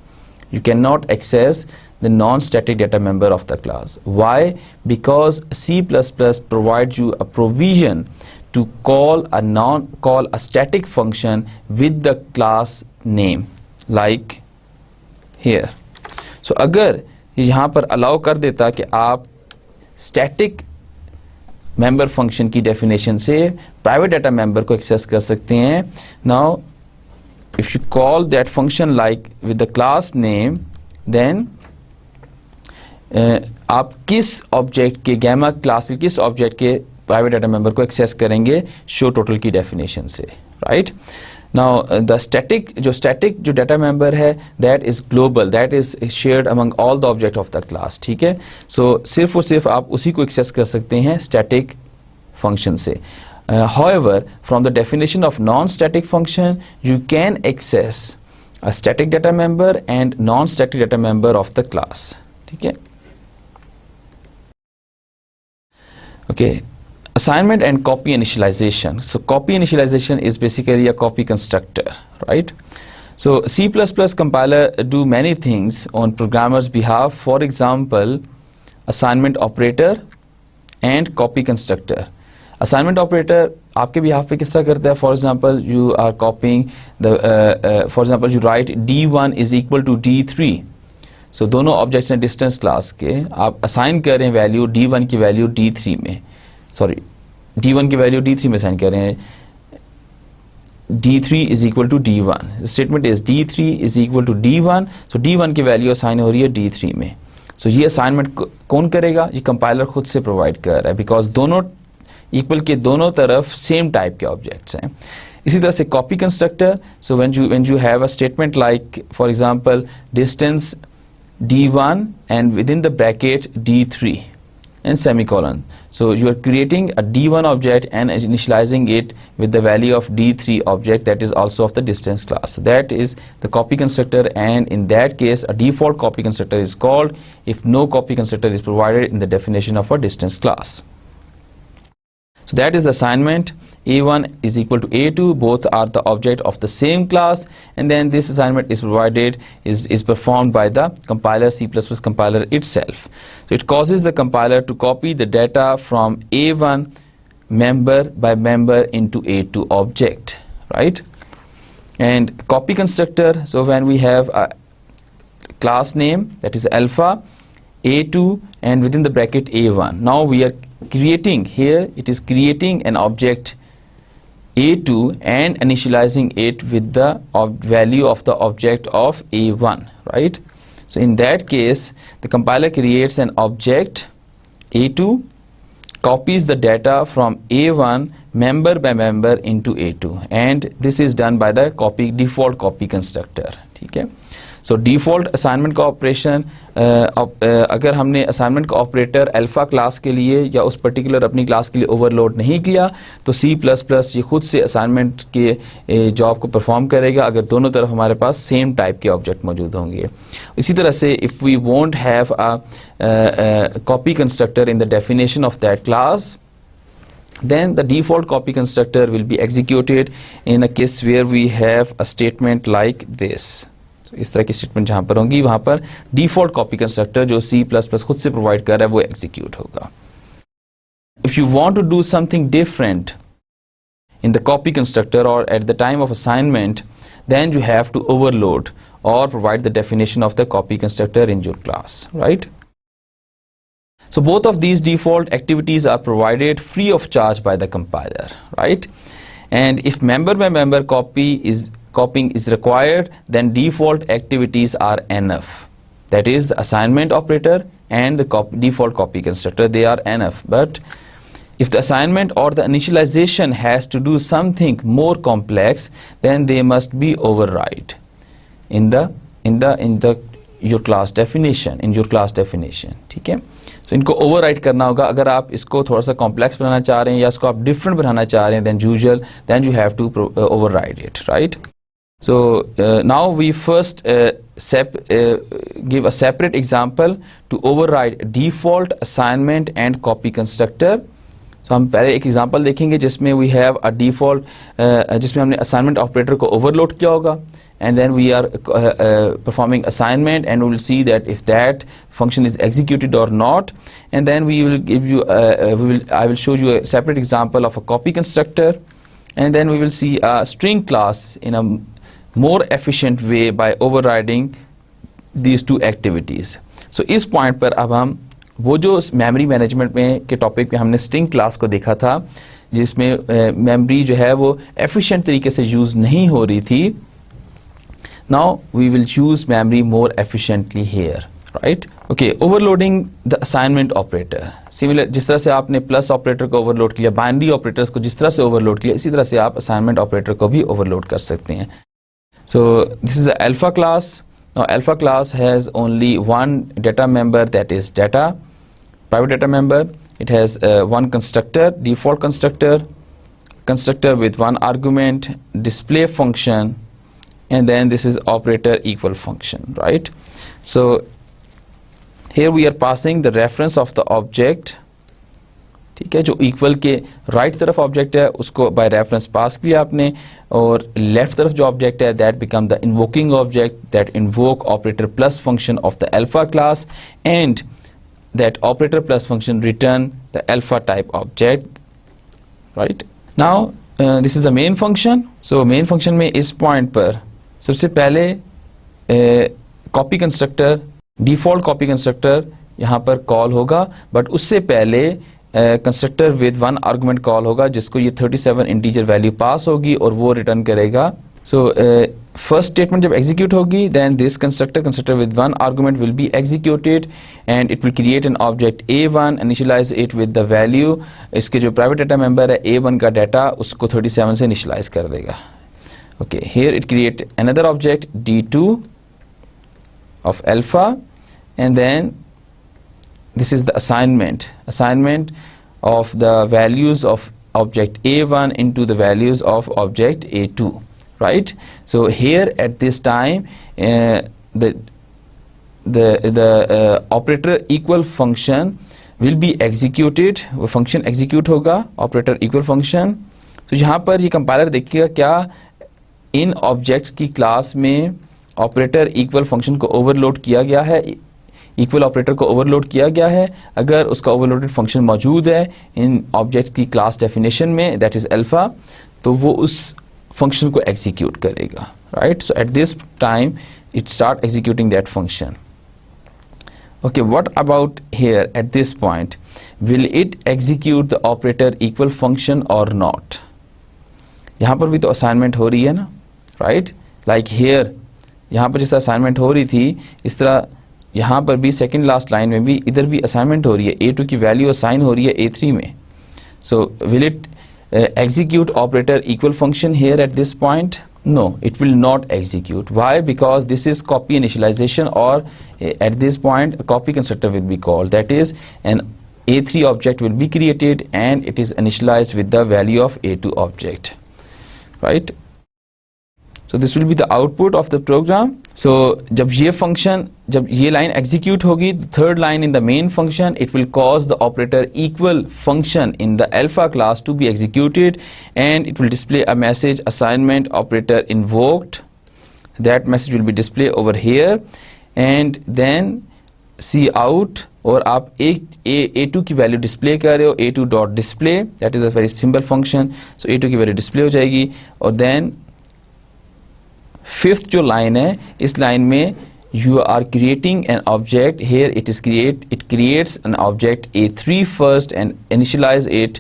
You cannot access the non-static data member of the class. Why? Because C++ provides you a provision to call a static function with the class name, like here. So अगर यहाँ पर allow कर देता कि आप static member function की definition से private data member को एक्सेस कर सकते हैं. Now if you call that function like with the class name, then आप किस ऑब्जेक्ट के गैमा क्लास के किस ऑब्जेक्ट के प्राइवेट डाटा मेंबर को एक्सेस करेंगे शो टोटल की डेफिनेशन से, राइट? Now the static जो data member है that is global, that is shared among all the object of the class, ठीक है? So सिर्फ और सिर्फ आप उसी को एक्सेस कर सकते हैं static function से. However, from the definition of non-static function, you can access a static data member and non-static data member of the class, ठीक है? Okay. Assignment and copy initialization. So copy initialization is basically a copy constructor, right? So C++ compiler do many things on programmers behalf. For example, assignment operator and copy constructor. Assignment operator आपके behalf पे किस तरह करता है? For example, you are copying the for example you write D1 is equal to D3. So दोनों objects हैं distance class के, आप assign कर रहे हैं value D1 की value D3 में, सॉरी D1 की वैल्यू D3 में साइन कर रहे हैं. D3 is equal to D1. Statement is D3 is equal to D1. So D1 की वैल्यू असाइन हो रही है D3 में. सो ये असाइनमेंट कौन करेगा? ये कंपाइलर खुद से प्रोवाइड कर रहा है, बिकॉज दोनों इक्वल के दोनों तरफ सेम टाइप के ऑब्जेक्ट्स हैं. इसी तरह से copy constructor. So when you have a statement like for example distance D1 and within the bracket D3 and semicolon. So you are creating a D1 object and initializing it with the value of D3 object that is also of the distance class. So that is the copy constructor, and in that case a default copy constructor is called if no copy constructor is provided in the definition of a distance class. So that is the assignment. A1 is equal to A2, both are the object of the same class, and then this assignment is provided, is performed by the compiler, C++ compiler itself. So it causes the compiler to copy the data from A1 member by member into A2 object, right? And copy constructor, so when we have a class name that is alpha, A2 and within the bracket A1, now we are creating here, it is creating an object A2 and initializing it with the value of the object of A1, right? So in that case the compiler creates an object A2, copies the data from A1 member by member into A2 and this is done by the default copy constructor. ठीक है, सो default assignment का operation अगर हमने assignment का operator alpha class के लिए या उस पर्टिकुलर अपनी क्लास के लिए ओवरलोड नहीं किया तो C++ ये खुद से असाइनमेंट के जॉब को परफॉर्म करेगा अगर दोनों तरफ हमारे पास सेम टाइप के ऑब्जेक्ट मौजूद होंगे. इसी तरह से if we won't have a copy constructor in the definition of that class, then the default copy constructor will be executed in a case where we have a statement like this. इस तरह की statement जहां पर होंगी वहां पर default copy constructor जो C++ खुद से प्रोवाइड कर रहा है वो एग्जीक्यूट होगा. If you want to do something different in the copy constructor और at the time of assignment, then you have to overload or provide the definition of the copy constructor in your class, right? So both of these default activities are provided free of charge by the compiler, right? And if member by member copying is required, then default activities are enough. That is the assignment operator and the default copy constructor, they are enough. But if the assignment or the initialization has to do something more complex, then they must be override in your class definition, ठीक है. So इनको override करना होगा. अगर आप इसको थोड़ा सा कॉम्प्लेक्स बनाना चाह रहे हैं या इसको आप डिफरेंट बनाना चाह रहे हैं than usual, then you have to override it, right? So now we first give a separate example to override default assignment and copy constructor. So हम पहले एक एग्जांपल देखेंगे जिसमें we have a default जिसमें हमने assignment operator को overload किया होगा and then we are performing assignment and we will see that if that function is executed or not, and then we will give you I will show you a separate example of a copy constructor, and then we will see a string class in a more efficient way by overriding these two activities. So इस point पर अब हम वो जो memory management में के topic पे हमने स्ट्रिंग क्लास को देखा था जिसमें मेमोरी जो है वो एफिशिएंट तरीके से यूज नहीं हो रही थी, now we will use memory more efficiently here, right? Okay, overloading the assignment operator. Similar, जिस तरह से आपने प्लस ऑपरेटर को ओवरलोड किया, बाइनरी ऑपरेटर्स को जिस तरह से ओवरलोड किया, इसी तरह से आप असाइनमेंट ऑपरेटर को भी ओवरलोड कर सकते हैं. So this is the alpha class. Now alpha class has only one data member, that is data, private data member. It has one constructor, default constructor with one argument, display function, and then this is operator equal function, right? So here we are passing the reference of the object, ठीक है, जो equal के right तरफ object है उसको by reference पास किया आपने, और लेफ्ट तरफ जो ऑब्जेक्ट है that become the invoking object that invoke operator plus function of the alpha class, and that operator plus function return the alpha type object, right? Now this is the main function. So main function में इस point पर सबसे पहले copy constructor, default copy constructor यहाँ पर call होगा, but उससे पहले constructor with one argument call होगा जिसको ये 37 इंटीजर वैल्यू पास होगी और वो रिटर्न करेगा. सो फर्स्ट स्टेटमेंट जब एग्जीक्यूट होगी then this constructor with one argument will be executed and it will create an object A1, initialize it with the value. इसके जो प्राइवेट डाटा मेंबर है A1 का डाटा उसको 37 से initialise कर देगा. Okay, here it create another object D2 of alpha, and then this is the assignment of the values of object A1 into the values of object A2, right? So here at this time the operator equal function will be executed, वो function execute होगा operator equal function. तो यहाँ पर ये compiler देखिएगा क्या इन objects की class में ऑपरेटर इक्वल फंक्शन को ओवरलोड किया गया है, इक्वल ऑपरेटर को ओवरलोड किया गया है. अगर उसका ओवरलोडेड फंक्शन मौजूद है इन ऑब्जेक्ट्स की क्लास डेफिनेशन में दैट इज अल्फा, तो वो उस फंक्शन को एग्जीक्यूट करेगा, right? So at this time it start executing that function. Okay, what about here at this point? Will it execute the operator equal function or not? यहाँ पर भी तो assignment हो रही है ना, राइट? लाइक हियर यहाँ पर जिस तरह असाइनमेंट हो रही थी इस तरह यहाँ पर भी सेकंड लास्ट लाइन में भी इधर भी असाइनमेंट हो रही है. A2 की वैल्यू असाइन हो रही है A3 में, So will it execute operator equal function here at this point? No, it will not execute. Why? Because this is copy initialization, or at this point a copy constructor will be called. That is, an A3 object will be created and it is initialized with the value of A2 object, right? So this will be the output of the program. So जब ये function, जब ये line execute होगी, the third line in the main function, it will cause the operator equal function in the alpha class to be executed, and it will display a message assignment operator invoked. So that message will be displayed over here, and then C out, और आप A2 की value display कर रहे हो, A2 dot display, that is a very simple function. So A2 की value display हो जाएगी, और देन फिफ्थ जो लाइन है, इस लाइन में you are creating an object. Here it creates an object A3 first and initialize it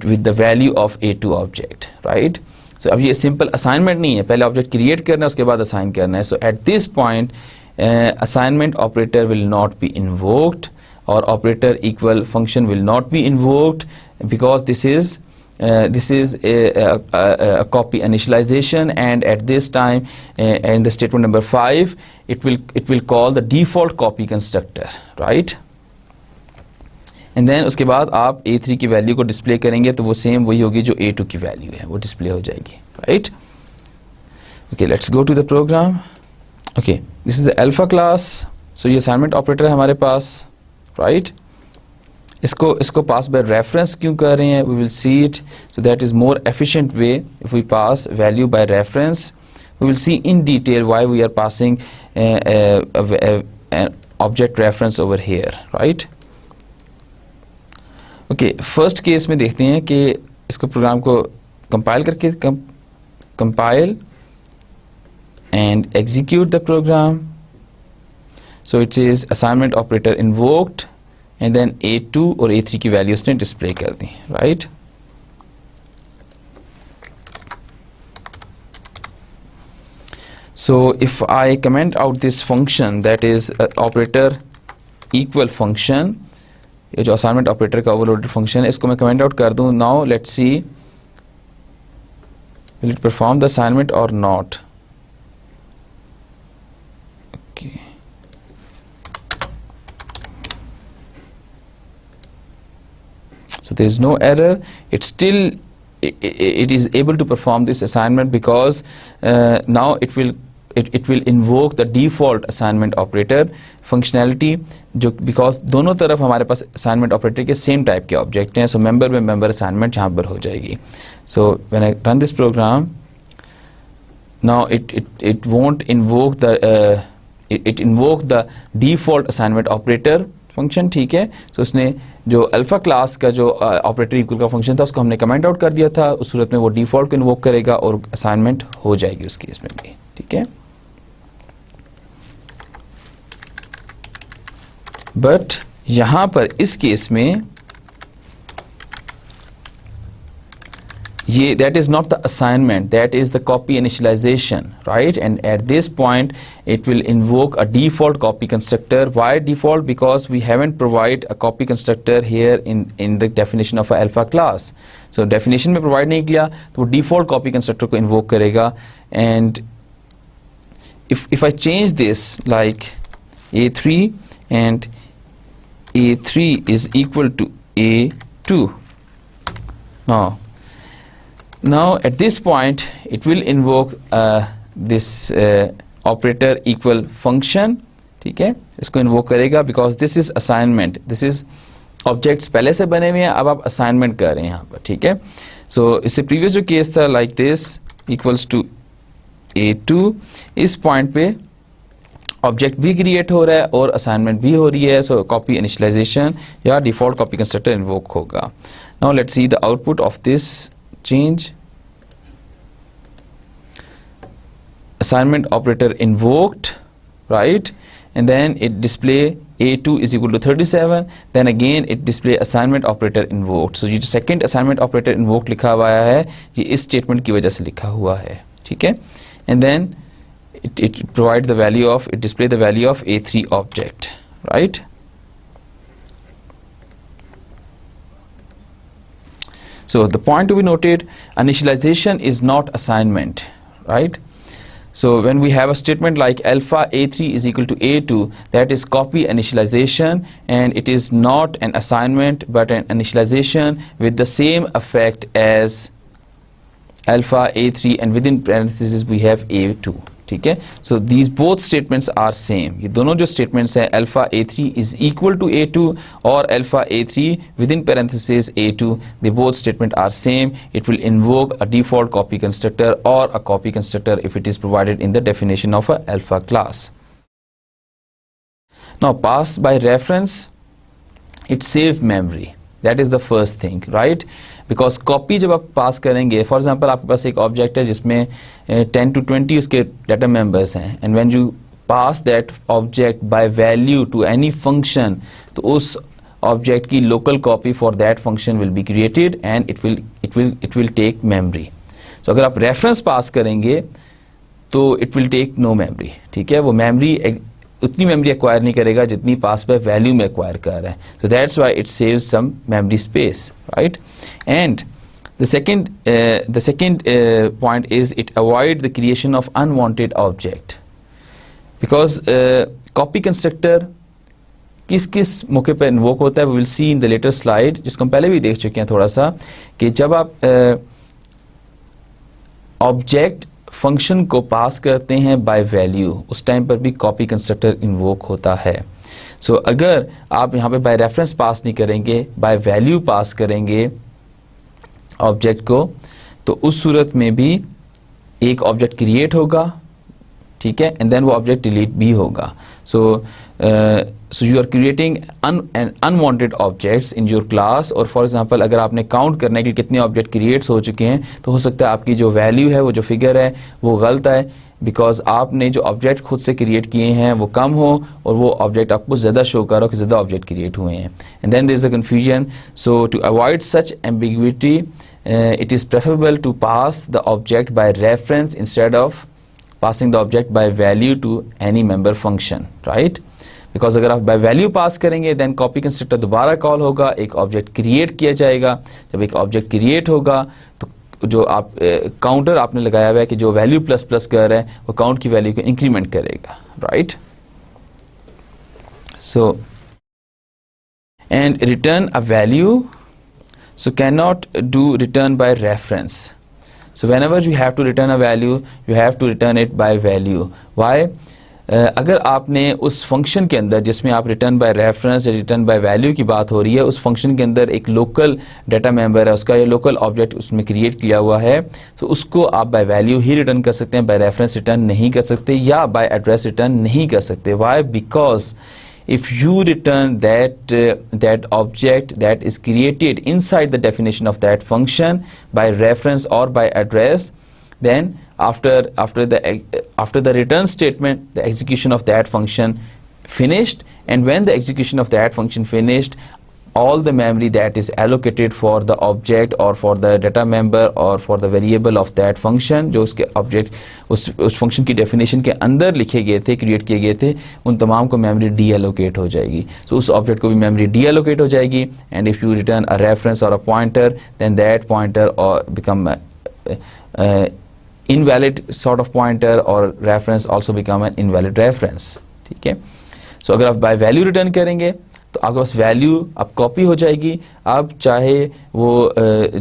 with the value of A2 object, right? So अब ये simple assignment नहीं है, पहले object create करना है, उसके बाद assign करना है. So at this point assignment operator will not be invoked, or operator equal function will not be invoked, because this is a copy initialization, and at this time in the statement number 5 it will call the default copy constructor, right? And then उसके बाद आप A3 की value को display करेंगे तो वो same वही होगी जो A2 की वैल्यू है, वो डिस्प्ले हो जाएगी, right? Okay, let's go to the program. Okay, this is the alpha class. So ये assignment operator है हमारे पास, right? इसको pass by reference क्यों कर रहे हैं? We will see it. So that is more efficient way. If we pass value by reference, we will see in detail why we are passing an object reference over here, right? Okay, first case में देखते हैं कि इसको programme को compile करके compile and execute the program. So it is assignment operator invoked, and then A2 और A3 की value उसने डिस्प्ले कर दी, right? So if I comment out this function, that is operator equal function, ये जो assignment operator का overloaded function है, इसको मैं comment out कर दूं. Now let's see, will it perform the assignment or not? Okay. So there is no error. It is able to perform this assignment, because now it will invoke the default assignment operator functionality, जो because दोनों तरफ हमारे पास assignment operator के same type के object हैं. So member में member assignment यहाँ पर हो जाएगी. So when I run this program, now it won't invoke the it invoked the default assignment operator function, ठीक है. सो उसने जो अल्फा क्लास का जो ऑपरेटर इक्वल का फंक्शन था उसको हमने कमेंट आउट कर दिया था. उस सूरत में वो डिफॉल्ट को इन्वोक करेगा और असाइनमेंट हो जाएगी उस केस में भी, ठीक है. बट यहां पर इस केस में ये that is not the assignment, that is the copy initialization, right? And at this point it will invoke a default copy constructor. Why default? Because we haven't provided a copy constructor here in the definition of a alpha class. So definition में provide नहीं किया तो वो default copy constructor को invoke करेगा. And if I change this like A3 and A3 is equal to A2, now at this point it will invoke this operator equal function, ठीक है. इसको invoke करेगा because this is assignment, this is objects पहले से बने हुए हैं, अब आप assignment कर रहे हैं यहाँ पर, ठीक है. So इससे previous जो case था like this equals to A2, इस point पे ऑब्जेक्ट भी क्रिएट हो रहा है और असाइनमेंट भी हो रही है. सो कॉपी इनिशियलाइजेशन या डिफॉल्ट कॉपी कंस्ट्रक्टर इन्वोक होगा. Now let's see the output of this change. assignment operator invoked, right? And then it display A2 is equal to 37. Then again it display assignment operator invoked. So ये जो second assignment operator invoked लिखा हुआ है ये इस statement की वजह से लिखा हुआ है, ठीक है. And then it provide the value of, it display the value of A3 object, right? So the point to be noted, initialization is not assignment, right? So when we have a statement like alpha a3 is equal to a2, that is copy initialization, and it is not an assignment but an initialization with the same effect as alpha a3, and within parentheses we have a2. ठीक है, so these both statements are same. ये दोनों जो statements हैं alpha a3 is equal to a2 और alpha a3 within parentheses a2, they both statements are same. It will invoke a default copy constructor or a copy constructor if it is provided in the definition of a alpha class. Now pass by reference, it saves memory. That is the first thing, right? Because copy जब आप पास करेंगे, for example आपके पास एक object है जिसमें 10 to 20 उसके data members हैं, and when you pass that object by value to any function, तो उस ऑब्जेक्ट की local copy for that function will be created and it will take memory. So अगर आप रेफरेंस पास करेंगे तो it will take no memory. ठीक है, वो मेमोरी उतनी मेमोरी एक्वायर नहीं करेगा जितनी पास बाय वैल्यू में एक्वायर कर रहा है. So that's why it saves some memory space, right? And the second point is it avoid the creation of unwanted object, because copy constructor किस मौके पर इन्वोक होता है, we will see in the later slide, जिसको हम पहले भी देख चुके हैं थोड़ा सा, कि जब आप ऑब्जेक्ट फंक्शन को पास करते हैं बाय वैल्यू, उस टाइम पर भी कॉपी कंस्ट्रक्टर इन्वोक होता है. सो अगर आप यहाँ पे बाय रेफरेंस पास नहीं करेंगे, बाय वैल्यू पास करेंगे ऑब्जेक्ट को, तो उस सूरत में भी एक ऑब्जेक्ट क्रिएट होगा, ठीक है, एंड देन वो ऑब्जेक्ट डिलीट भी होगा. So you are creating unwanted objects in your class. और फॉर एग्जांपल अगर आपने काउंट करने के लिए कितने ऑब्जेक्ट क्रिएट्स हो चुके हैं, तो हो सकता है आपकी जो वैल्यू है, वो जो फिगर है, वो गलत है, बिकॉज आपने जो ऑब्जेक्ट खुद से क्रिएट किए हैं वो कम हो और वो ऑब्जेक्ट आपको ज़्यादा शो कर रहा हो कि ज़्यादा ऑब्जेक्ट क्रिएट हुए हैं. And then there is a confusion. So to avoid such ambiguity, it is preferable to pass the object by reference instead of passing the object by value to any member function, right? Because अगर आप by value pass करेंगे, then copy constructor दोबारा call होगा, एक object create किया जाएगा. जब एक ऑब्जेक्ट क्रिएट होगा तो जो आप काउंटर आपने लगाया हुआ है कि जो वैल्यू प्लस प्लस कर रहा है, वो काउंट की वैल्यू को इंक्रीमेंट करेगा, right? So and return a value, so cannot do return by reference. So whenever you have to return a value, you have to return it by value. Why? अगर आपने उस function के अंदर जिसमें आप return by reference या return by value की बात हो रही है, उस फंक्शन के अंदर एक लोकल डाटा मेंबर है, उसका ये लोकल ऑब्जेक्ट उसमें क्रिएट किया हुआ है, तो उसको आप बाय वैल्यू ही रिटर्न कर सकते हैं, बाय रेफरेंस रिटर्न नहीं कर सकते, या बाय एड्रेस रिटर्न नहीं कर सकते. Why? Because if you return that object that is created inside the definition of that function by reference or by address, then after the return statement, the execution of that function finished, and when the execution of that function finished, all the memory that is allocated for the object or for the data member or for the variable of that function, जो उसके object उस function की definition के अंदर लिखे गए थे, create किए गए थे, उन तमाम को मेमोरी डी एलोकेट हो जाएगी. So उस ऑब्जेक्ट को भी मेमोरी डी एलोकेट हो जाएगी. And if you return a reference और a pointer, then that pointer become invalid sort of pointer, or reference also become an invalid reference. ठीक है. So अगर आप बाय वैल्यू रिटर्न करेंगे तो आपके पास वैल्यू अब कॉपी हो जाएगी. अब चाहे वो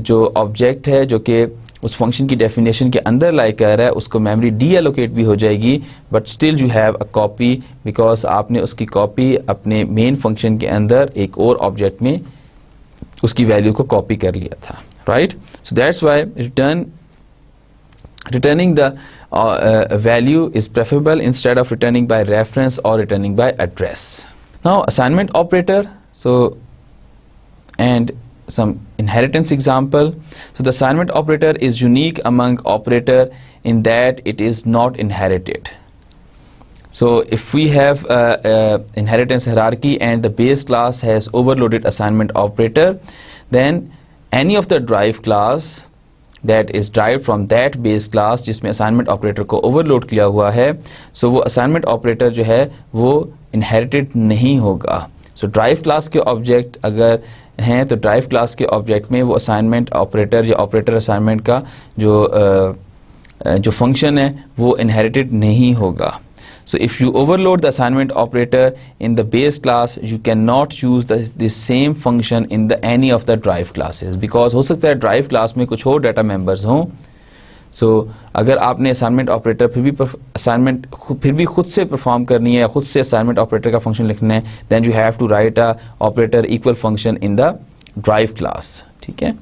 जो ऑब्जेक्ट है जो कि उस फंक्शन की डेफिनेशन के अंदर लाई कर रहा है, उसको मेमोरी डी एलोकेट भी हो जाएगी, but still you have a copy, because आपने उसकी कॉपी अपने मेन फंक्शन के अंदर एक और ऑब्जेक्ट में उसकी वैल्यू को कॉपी कर लिया था, right? So that's why returning the value is preferable instead of returning by reference or returning by address. Now assignment operator, so and some inheritance example. So the assignment operator is unique among operator in that it is not inherited. So if we have inheritance hierarchy and the base class has overloaded assignment operator, then any of the derived class that is derived from that base class जिसमें assignment operator को overload किया हुआ है, so वो assignment operator जो है वो inherited नहीं होगा. सो ड्राइव क्लास के ऑब्जेक्ट अगर हैं तो ड्राइव क्लास के ऑब्जेक्ट में वो असाइनमेंट ऑपरेटर या ऑपरेटर असाइनमेंट का जो फंक्शन है वो इनहेरिटेड नहीं होगा. So if you overload the assignment operator in the base class, you cannot use the same function in the any of the drive classes because हो सकता है drive class में कुछ और data members हों. So अगर आपने assignment operator फिर भी खुद से perform करनी है या खुद से assignment operator का function लिखना है, then you have to write a operator equal function in the drive class. ठीक है,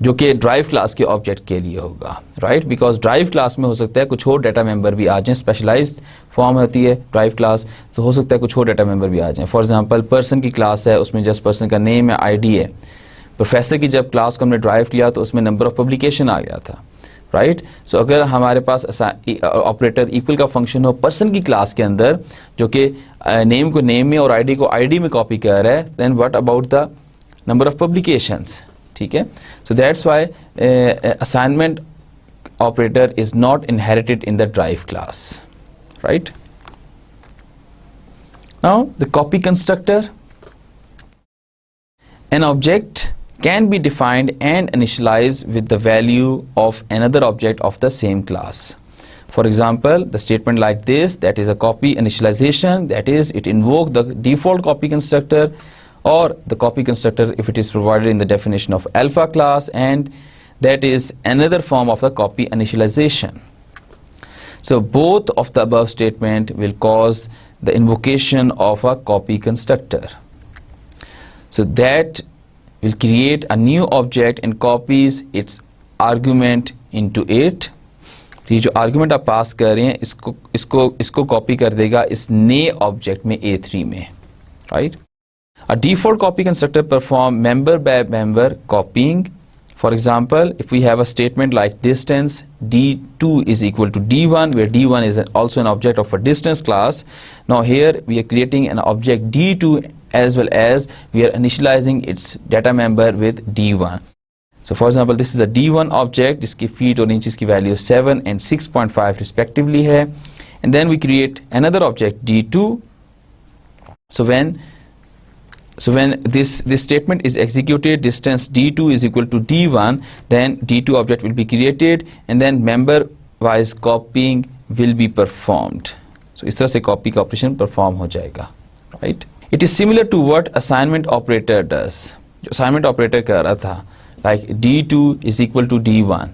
जो कि ड्राइव क्लास के ऑब्जेक्ट के लिए होगा, राइट. बिकॉज ड्राइव क्लास में हो सकता है कुछ और डाटा मेंबर भी आ जाएं. स्पेशलाइज्ड फॉर्म होती है ड्राइव क्लास, तो हो सकता है कुछ और डाटा मेंबर भी आ जाएं. फॉर एग्जांपल पर्सन की क्लास है, उसमें जस्ट पर्सन का नेम है, आईडी है. प्रोफेसर की जब क्लास को हमने ड्राइव किया तो उसमें नंबर ऑफ पब्लिकेशन आ गया था, राइट. सो अगर हमारे पास ऑपरेटर इक्वल का फंक्शन हो पर्सन की क्लास के अंदर जो कि नेम को नेम में और आईडी को आईडी में कॉपी कर रहा है, then what about the number of publications. ठीक है, so that's why assignment operator is not inherited in the drive class, right. Now the copy constructor. An object can be defined and initialized with the value of another object of the same class. For example, the statement like this, that is a copy initialization, that is it invokes the default copy constructor or the copy constructor if it is provided in the definition of alpha class, and that is another form of the copy initialization. So both of the above statement will cause the invocation of a copy constructor. So that will create a new object and copies its argument into it. ये जो argument आप पास कर रहे हैं इसको copy कर देगा इस नए object में A3 में, right? A default copy constructor perform member by member copying. For example, if we have a statement like distance D2 is equal to D1, where D1 is also an object of a distance class. Now here we are creating an object D2 as well as we are initializing its data member with D1. So for example, this is a D1 object जिसकी feet और inches की value 7 and 6.5 respectively है. And then we create another object D2. So when this statement is executed, distance D2 is equal to D1, then D2 object will be created and then member wise copying will be performed. So इस तरह से copy का operation perform हो जाएगा, right? It is similar to what assignment operator does. जो assignment operator कर रहा था, like D2 is equal to D1.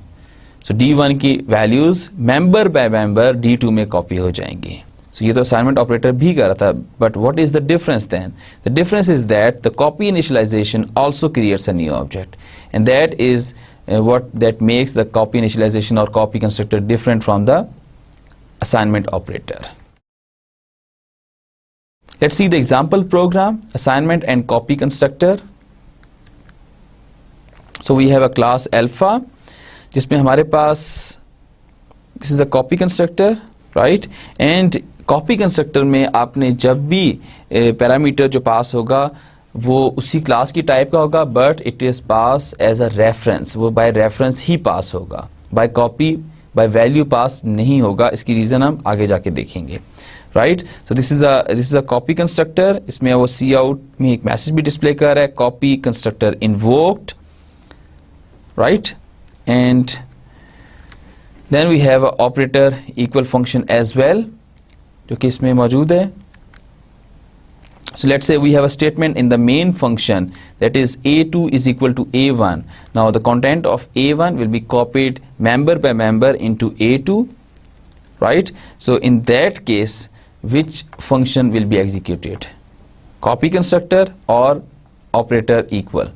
So D1 की values member by member D2 में copy हो जाएंगी. So ये तो assignment operator भी कर रहा था, but what is the difference then? The difference is that the copy initialization also creates a new object, and that is that makes the copy initialization or copy constructor different from the assignment operator. Let's see the example program, assignment and copy constructor. So we have a class alpha जिसमें हमारे पास this is a copy constructor, right? And copy constructor में आपने जब भी parameter जो पास होगा वो उसी क्लास की टाइप का होगा, but it is pass as a reference, वो by reference ही पास होगा, by copy by value पास नहीं होगा. इसकी रीज़न हम आगे जाके देखेंगे, right? So this is a copy constructor. इसमें वो cout में एक मैसेज भी डिस्प्ले कर रहा है, copy constructor invoked, right? And then we have a operator equal function as well जो कि इसमें मौजूद है. So let's say we have a statement in the main function that is A2 is equal to A1. Now the content of A1 will be copied member by member into A2, right? So in that case, which function will be executed? Copy constructor or operator equal?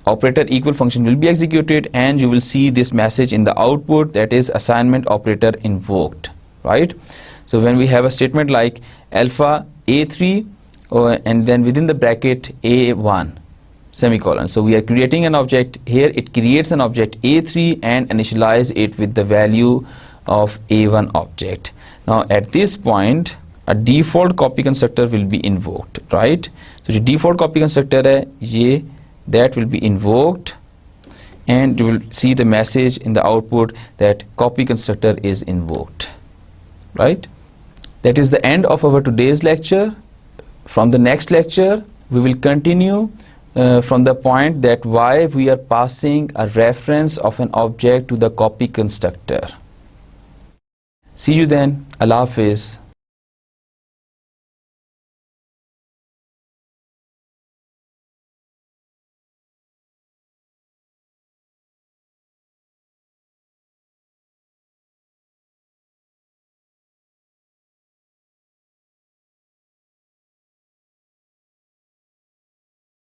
Operator equal function will be executed and you will see this message in the output, that is assignment operator invoked, right? So when we have a statement like alpha A3 and then within the bracket A1 semicolon, so we are creating an object here. It creates an object A3 and initialize it with the value of A1 object. Now at this point a default copy constructor will be invoked, right? So the default copy constructor है ये, that will be invoked and you will see the message in the output that copy constructor is invoked, right? That is the end of our today's lecture. From the next lecture, we will continue from the point that why we are passing a reference of an object to the copy constructor. See you then. Allah Hafiz.